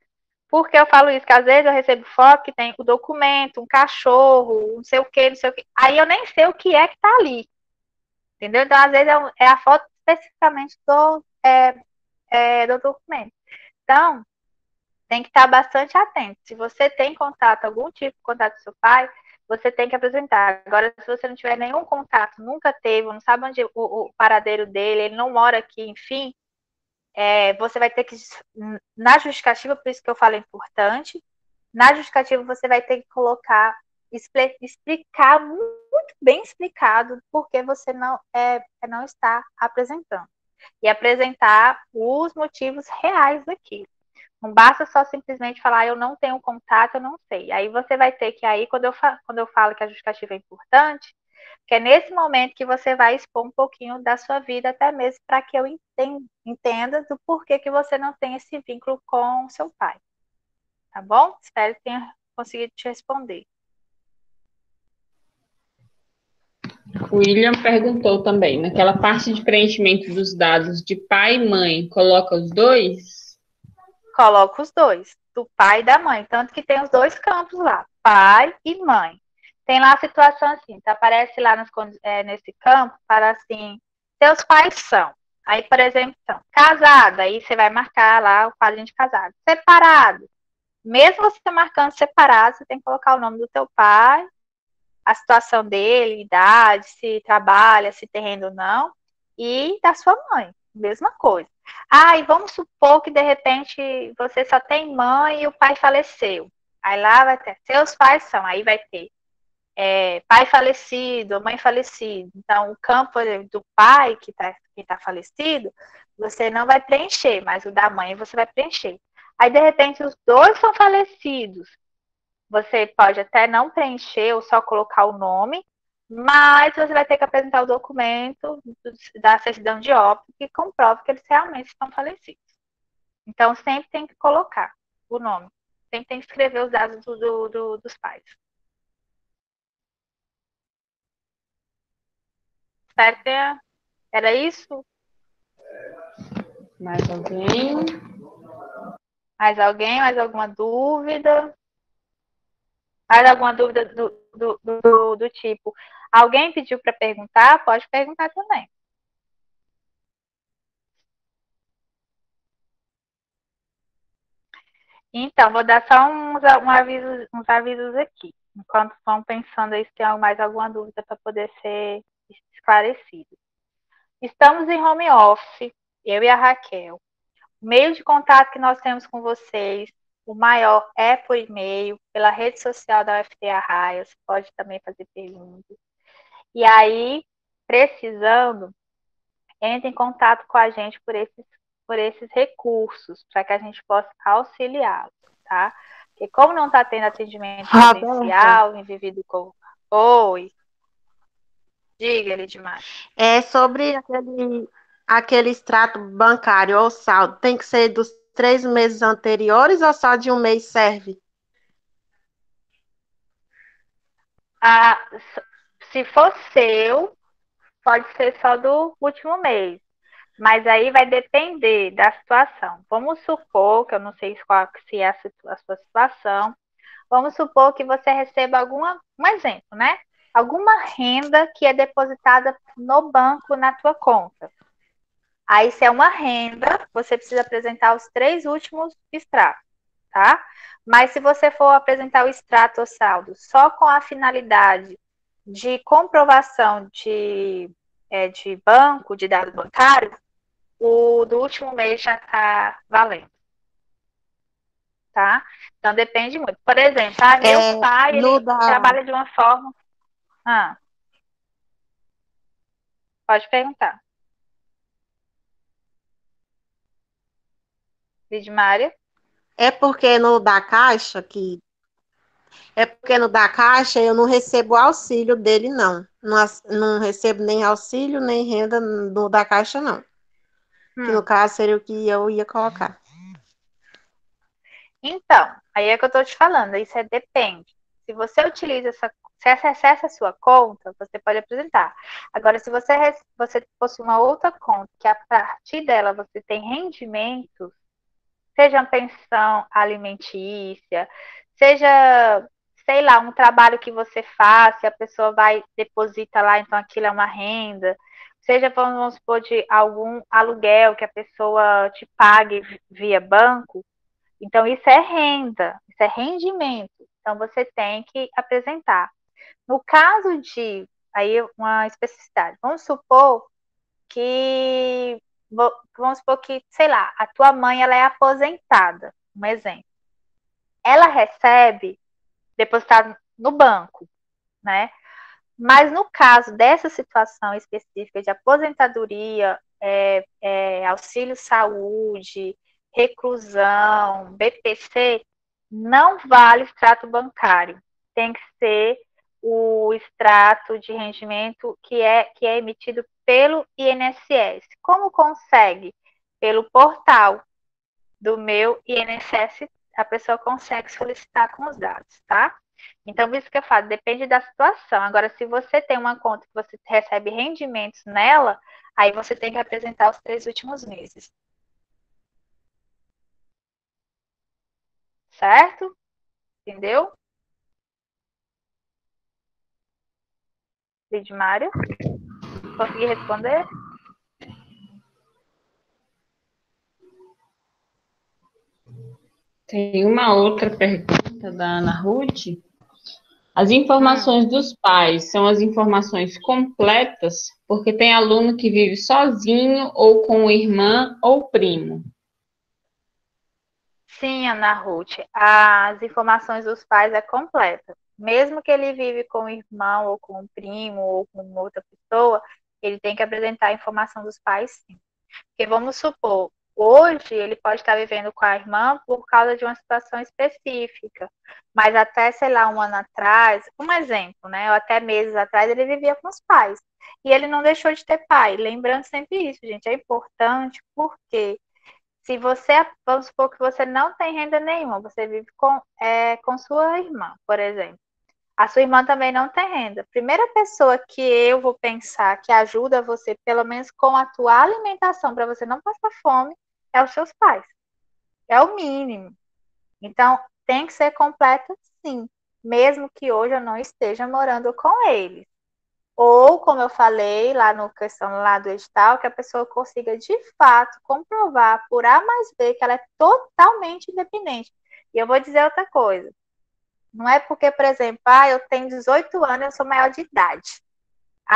Por que eu falo isso? Que às vezes eu recebo foto que tem o documento, um cachorro, não sei o que, não sei o que. Aí eu nem sei o que é que tá ali. Entendeu? Então, às vezes, é a foto especificamente do documento. Então, tem que estar bastante atento. Se você tem contato, algum tipo de contato com seu pai, você tem que apresentar. Agora, se você não tiver nenhum contato, nunca teve, não sabe onde o paradeiro dele, ele não mora aqui, enfim, você vai ter que, na justificativa, por isso que eu falo importante, na justificativa você vai ter que colocar, explicar muito bem explicado porque você não está apresentando. E apresentar os motivos reais daquilo. Não basta só simplesmente falar, eu não tenho contato, eu não sei. Aí você vai ter que, aí, quando eu falo que a justificativa é importante, que é nesse momento que você vai expor um pouquinho da sua vida, até mesmo para que eu entenda do porquê que você não tem esse vínculo com o seu pai. Tá bom? Espero que tenha conseguido te responder. O William perguntou também, naquela parte de preenchimento dos dados de pai e mãe, coloca os dois? Coloca os dois, do pai e da mãe. Tanto que tem os dois campos lá, pai e mãe. Tem lá a situação assim, tá? Aparece lá nesse campo, para assim, seus pais são. Aí, por exemplo, são casado, aí você vai marcar lá o quadrinho de casado. Separado. Mesmo você marcando separado, você tem que colocar o nome do teu pai, a situação dele, idade, se trabalha, se tem renda ou não, e da sua mãe, mesma coisa. Ah, e vamos supor que de repente você só tem mãe e o pai faleceu. Aí lá vai ter, seus pais são, aí vai ter pai falecido, mãe falecida. Então, o campo, por exemplo, do pai que tá falecido, você não vai preencher, mas o da mãe você vai preencher. Aí, de repente, os dois são falecidos. Você pode até não preencher ou só colocar o nome, mas você vai ter que apresentar o documento da certidão de óbito que comprova que eles realmente estão falecidos. Então, sempre tem que colocar o nome. Sempre tem que escrever os dados dos pais. Espero que era isso? Mais alguém? Mais alguém? Mais alguma dúvida? Mais alguma dúvida do tipo? Alguém pediu para perguntar? Pode perguntar também. Então, vou dar só uns avisos aqui, enquanto vão pensando aí se tem mais alguma dúvida para poder ser esclarecido. Estamos em home office, eu e a Raquel. O meio de contato que nós temos com vocês, o maior é por e-mail, pela rede social da UFT Arraias, pode também fazer perguntas. E aí, precisando, entre em contato com a gente por esses recursos, para que a gente possa auxiliá-los, tá? Porque como não está tendo atendimento presencial, indivíduo com... Oi. Diga, Lidmar. É sobre aquele extrato bancário ou saldo. Tem que ser dos 3 meses anteriores ou só de um mês serve? Ah, se for seu, pode ser só do último mês. Mas aí vai depender da situação. Vamos supor, que eu não sei se é a sua situação, vamos supor que você receba um exemplo, né? Alguma renda que é depositada no banco na tua conta. Aí, se é uma renda, você precisa apresentar os 3 últimos extratos, tá? Mas se você for apresentar o extrato ou saldo só com a finalidade de comprovação de banco, de dado bancário, o do último mês já está valendo. Tá? Então depende muito. Por exemplo, meu pai ele trabalha de uma forma. Pode perguntar. Lidmária? É porque no da Caixa eu não recebo auxílio dele, não. Não recebo nem auxílio, nem renda no da Caixa, não. Que no caso seria o que eu ia colocar. Então, aí é que eu estou te falando, isso depende. Se você utiliza se essa é a sua conta, você pode apresentar. Agora, se você fosse uma outra conta, que a partir dela você tem rendimentos, seja pensão alimentícia, seja, sei lá, um trabalho que você faz, a pessoa vai deposita lá, então aquilo é uma renda, seja, vamos supor, de algum aluguel que a pessoa te pague via banco, então isso é renda, isso é rendimento, então você tem que apresentar. No caso de, aí uma especificidade, vamos supor que, sei lá, a tua mãe ela é aposentada, um exemplo. Ela recebe depositado no banco, né? Mas no caso dessa situação específica de aposentadoria, auxílio saúde, reclusão, BPC, não vale extrato bancário. Tem que ser o extrato de rendimento que é emitido pelo INSS. Como consegue? Pelo portal do meu INSS, a pessoa consegue solicitar com os dados, tá? Então, isso que eu falo, depende da situação. Agora, se você tem uma conta que você recebe rendimentos nela, aí você tem que apresentar os 3 últimos meses. Certo? Entendeu? Lidmário? Consegui responder? Tem uma outra pergunta da Ana Ruth. As informações dos pais são as informações completas, porque tem aluno que vive sozinho ou com irmã ou primo. Sim, Ana Ruth, as informações dos pais é completa. Mesmo que ele vive com o irmão ou com o primo ou com outra pessoa, ele tem que apresentar a informação dos pais, sim. Porque vamos supor, hoje ele pode estar vivendo com a irmã por causa de uma situação específica, mas até, sei lá, um ano atrás, um exemplo, né? Ou até meses atrás, ele vivia com os pais. E ele não deixou de ter pai. Lembrando sempre isso, gente, é importante, porque se você, vamos supor que você não tem renda nenhuma, você vive com sua irmã, por exemplo. A sua irmã também não tem renda. Primeira pessoa que eu vou pensar que ajuda você, pelo menos com a tua alimentação, para você não passar fome, é os seus pais. É o mínimo. Então, tem que ser completa, sim. Mesmo que hoje eu não esteja morando com eles. Ou, como eu falei lá no questão lá do edital, que a pessoa consiga de fato comprovar por A mais B que ela é totalmente independente. E eu vou dizer outra coisa. Não é porque, por exemplo, eu tenho 18 anos, eu sou maior de idade.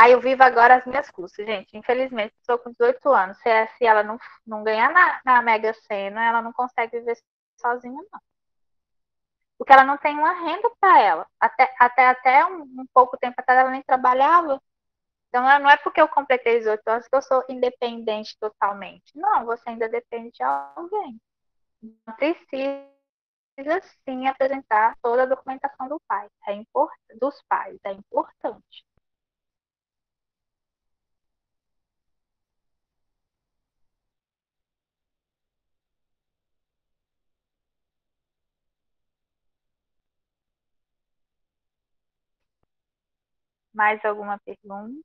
Eu vivo agora as minhas custas. Gente, infelizmente, estou com 18 anos. Se ela não ganhar na Mega Sena, ela não consegue viver sozinha, não. Porque ela não tem uma renda para ela. Até um pouco tempo atrás ela nem trabalhava. Então, não é porque eu completei 18 anos que eu sou independente totalmente. Não, você ainda depende de alguém. Não precisa, sim, apresentar toda a documentação do pai. Dos pais. É importante. Mais alguma pergunta?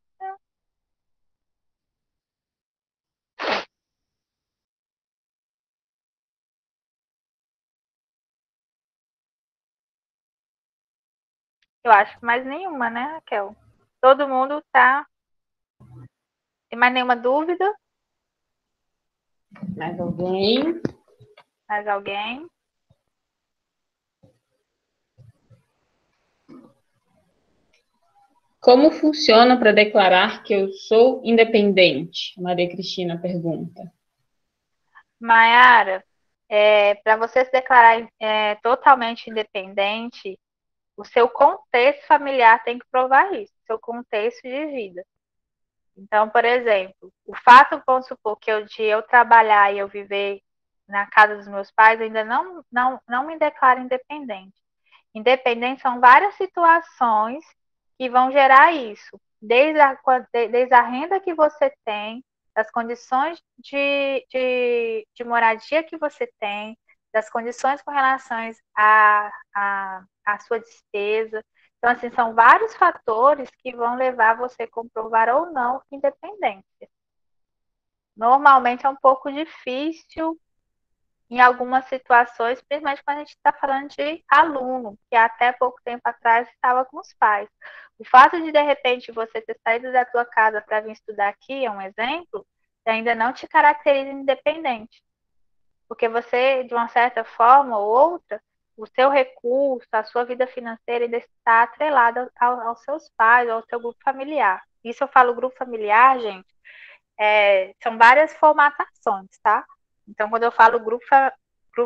Eu acho que mais nenhuma, né, Raquel? Todo mundo tá. Tem mais nenhuma dúvida? Mais alguém? Mais alguém? Como funciona para declarar que eu sou independente? Maria Cristina pergunta. Maiara, para você se declarar totalmente independente, o seu contexto familiar tem que provar isso, seu contexto de vida. Então, por exemplo, o fato, vamos supor, que de eu trabalhar e eu viver na casa dos meus pais, ainda não me declaro independente. Independente são várias situações que vão gerar isso. Desde a renda que você tem, das condições de moradia que você tem, das condições com relação à sua despesa. Então, assim, são vários fatores que vão levar você a comprovar ou não independência. Normalmente é um pouco difícil em algumas situações, principalmente quando a gente está falando de aluno, que até pouco tempo atrás estava com os pais. O fato de repente, você ter saído da tua casa para vir estudar aqui, é um exemplo, ainda não te caracteriza independente. Porque você, de uma certa forma ou outra, o seu recurso, a sua vida financeira ainda está atrelada aos seus pais, ao seu grupo familiar. Isso eu falo grupo familiar, gente, são várias formatações, tá? Então, quando eu falo grupo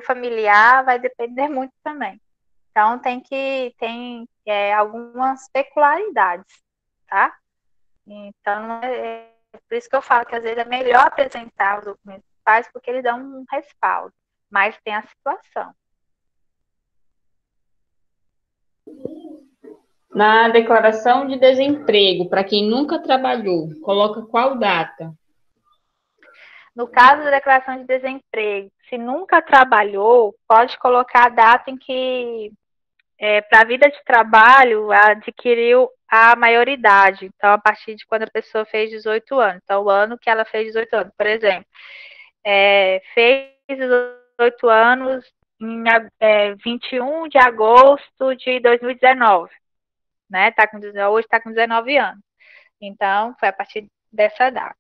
familiar, vai depender muito também. Então, tem algumas peculiaridades, tá? Então, por isso que eu falo que às vezes é melhor apresentar os documentos dos pais, porque eles dão um respaldo, mas tem a situação. Na declaração de desemprego, para quem nunca trabalhou, coloca qual data? No caso da declaração de desemprego, se nunca trabalhou, pode colocar a data em que, para a vida de trabalho, adquiriu a maioridade. Então, a partir de quando a pessoa fez 18 anos. Então, o ano que ela fez 18 anos. Por exemplo, fez 18 anos em 21 de agosto de 2019. Né? Hoje está com 19 anos. Então, foi a partir dessa data,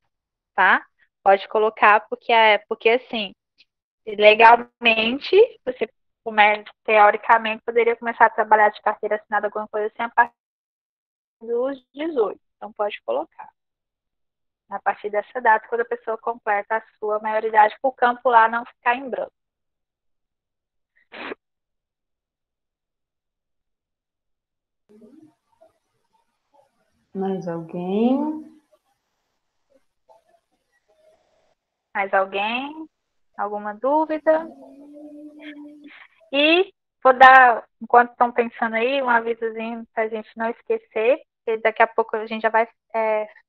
tá? Pode colocar, porque assim, legalmente, você teoricamente poderia começar a trabalhar de carteira assinada, alguma coisa assim, a partir dos 18. Então, pode colocar. A partir dessa data, quando a pessoa completa a sua maioridade, para o campo lá não ficar em branco. Mais alguém? Mais alguém? Alguma dúvida? E vou dar, enquanto estão pensando aí, um avisozinho para a gente não esquecer, porque daqui a pouco a gente já vai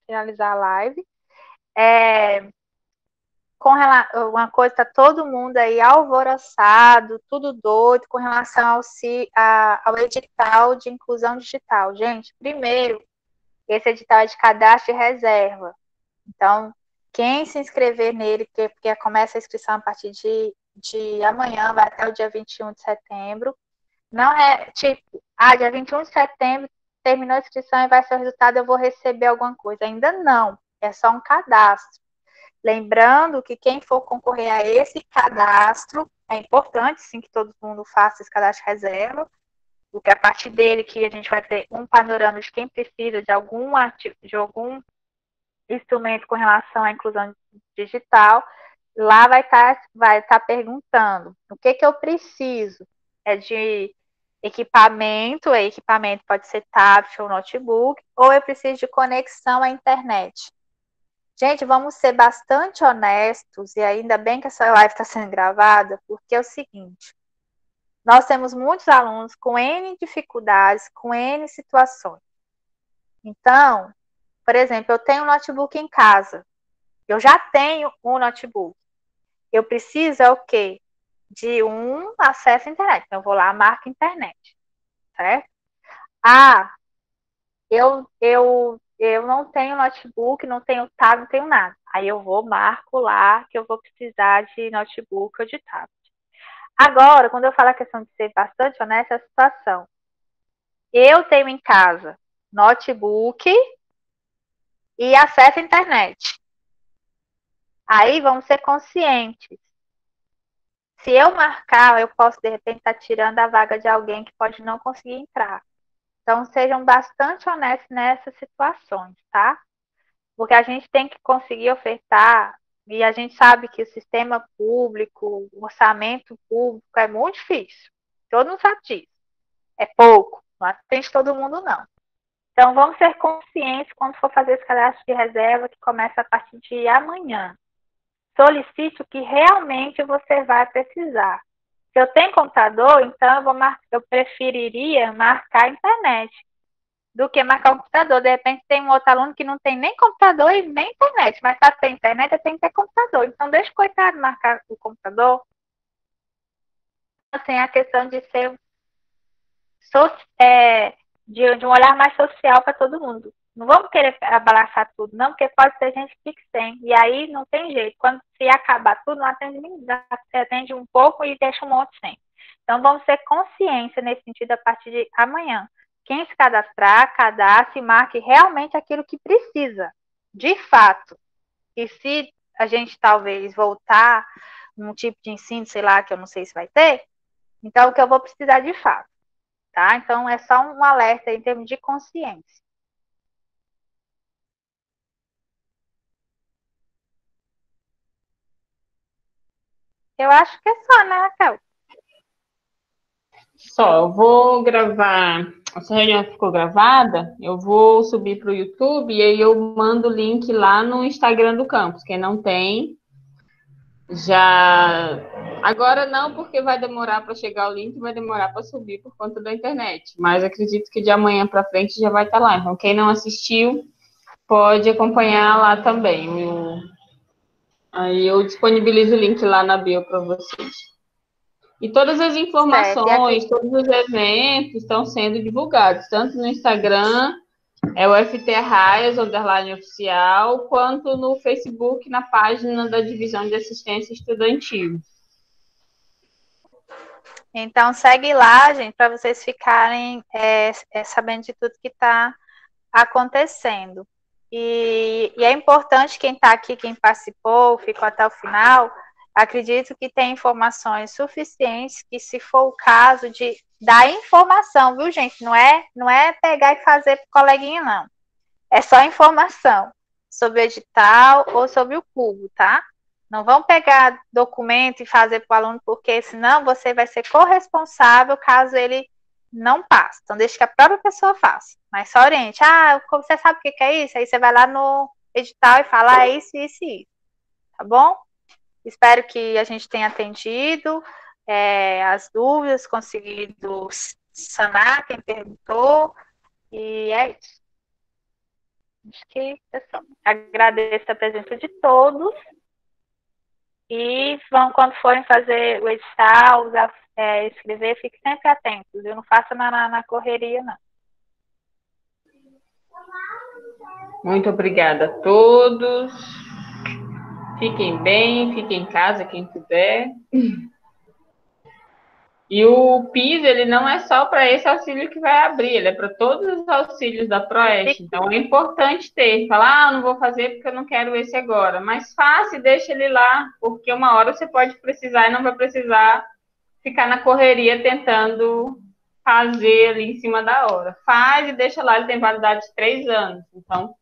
finalizar a live. Uma coisa, está todo mundo aí alvoroçado, tudo doido com relação ao edital de inclusão digital. Gente, primeiro, esse edital é de cadastro e reserva. Então, quem se inscrever nele, porque começa a inscrição a partir de amanhã, vai até o dia 21 de setembro. Não é tipo, dia 21 de setembro, terminou a inscrição e vai ser o resultado, eu vou receber alguma coisa. Ainda não, é só um cadastro. Lembrando que quem for concorrer a esse cadastro, é importante sim que todo mundo faça esse cadastro reserva, porque a partir dele que a gente vai ter um panorama de quem precisa de algum instrumento com relação à inclusão digital. Lá vai estar perguntando o que eu preciso. É de equipamento pode ser tablet ou notebook, ou eu preciso de conexão à internet. Gente, vamos ser bastante honestos, e ainda bem que essa live está sendo gravada, porque é o seguinte, nós temos muitos alunos com N dificuldades, com N situações. Então, por exemplo, eu tenho um notebook em casa, eu já tenho um notebook, eu preciso o quê? De um acesso à internet. Então, eu vou lá, marco internet, certo? Eu não tenho notebook, não tenho tablet, não tenho nada. Aí eu marco lá que eu vou precisar de notebook ou de tablet. Agora, quando eu falo a questão de ser bastante honesta, é a situação. Eu tenho em casa notebook e acesso à internet. Aí vamos ser conscientes. Se eu marcar, eu posso, de repente, estar tirando a vaga de alguém que pode não conseguir entrar. Então, sejam bastante honestos nessas situações, tá? Porque a gente tem que conseguir ofertar, e a gente sabe que o sistema público, o orçamento público é muito difícil. Todo mundo sabe disso. É pouco, não atende todo mundo, não. Então, vamos ser conscientes quando for fazer esse cadastro de reserva, que começa a partir de amanhã. Solicite o que realmente você vai precisar. Se eu tenho computador, então eu preferiria marcar a internet do que marcar o computador. De repente tem um outro aluno que não tem nem computador e nem internet, mas para ter internet eu tenho que ter computador. Então deixa o coitado marcar o computador. Assim, a questão de ser de um olhar mais social para todo mundo. Não vamos querer abraçar tudo, não, porque pode ter gente que fique sem. E aí não tem jeito. Quando se acabar tudo, não atende ninguém, atende um pouco e deixa um monte sem. Então vamos ter consciência nesse sentido a partir de amanhã. Quem se cadastrar, cadastre e marque realmente aquilo que precisa, de fato. E se a gente talvez voltar um tipo de ensino, sei lá, que eu não sei se vai ter, Então, o que eu vou precisar de fato, tá? Então, é só um alerta em termos de consciência. Eu acho que é só, né, Raquel? Só, eu vou gravar. Essa reunião ficou gravada, eu vou subir para o YouTube e aí eu mando o link lá no Instagram do campus. Quem não tem, já. Agora não, porque vai demorar para chegar o link, vai demorar para subir por conta da internet. Mas acredito que de amanhã para frente já vai estar lá. Então, quem não assistiu, pode acompanhar lá também. Aí eu disponibilizo o link lá na bio para vocês. E todas as Certo. informações, todos os eventos estão sendo divulgados, tanto no Instagram, é o FT Arraias, underline oficial, quanto no Facebook, na página da Divisão de Assistência Estudantil. Então, segue lá, gente, para vocês ficarem sabendo de tudo que está acontecendo. E é importante quem está aqui, quem participou, ficou até o final, acredito que tem informações suficientes que, se for o caso, de dar informação, viu, gente? Não é pegar e fazer para o coleguinha, não. É só informação sobre o edital ou sobre o cubo, tá? Não vão pegar documento e fazer para o aluno, porque senão você vai ser corresponsável caso ele não passe. Então, deixa que a própria pessoa faça. Mas só oriente. Ah, você sabe o que é isso? Aí você vai lá no edital e fala, isso, isso e isso. Tá bom? Espero que a gente tenha atendido as dúvidas, conseguido sanar quem perguntou. E é isso. Acho que é só. Agradeço a presença de todos. E quando forem fazer o edital, escrever, fiquem sempre atentos. Eu não faço na correria, não. Muito obrigada a todos. Fiquem bem, fiquem em casa, quem puder. E o PIS, ele não é só para esse auxílio que vai abrir, ele é para todos os auxílios da Proeste. Então, é importante ter. Falar, não vou fazer porque eu não quero esse agora. Mas faça e deixa ele lá, porque uma hora você pode precisar e não vai precisar ficar na correria tentando fazer ali em cima da hora. Faz e deixa lá, ele tem validade de 3 anos. Então,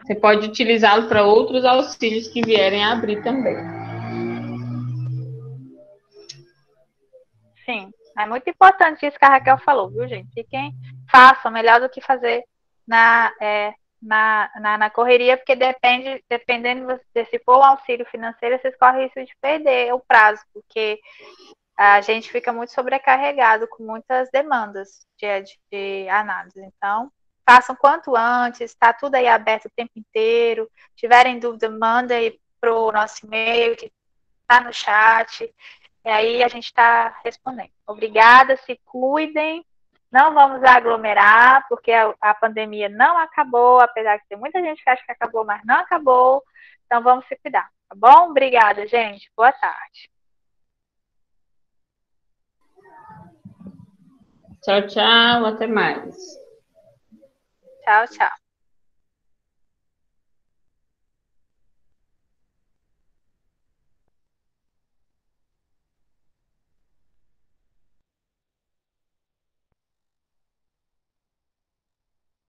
você pode utilizá-lo para outros auxílios que vierem a abrir também. Sim, é muito importante isso que a Raquel falou, viu, gente? Façam melhor do que fazer na correria, porque dependendo se for um auxílio financeiro, vocês correm risco de perder o prazo, porque a gente fica muito sobrecarregado com muitas demandas de análise. Então, façam quanto antes, está tudo aí aberto o tempo inteiro. Tiverem dúvida, manda aí para o nosso e-mail, que está no chat. E aí a gente está respondendo. Obrigada, se cuidem. Não vamos aglomerar, porque a pandemia não acabou, apesar de ter muita gente que acha que acabou, mas não acabou. Então vamos se cuidar, tá bom? Obrigada, gente. Boa tarde. Tchau, tchau. Até mais. Tchau, tchau.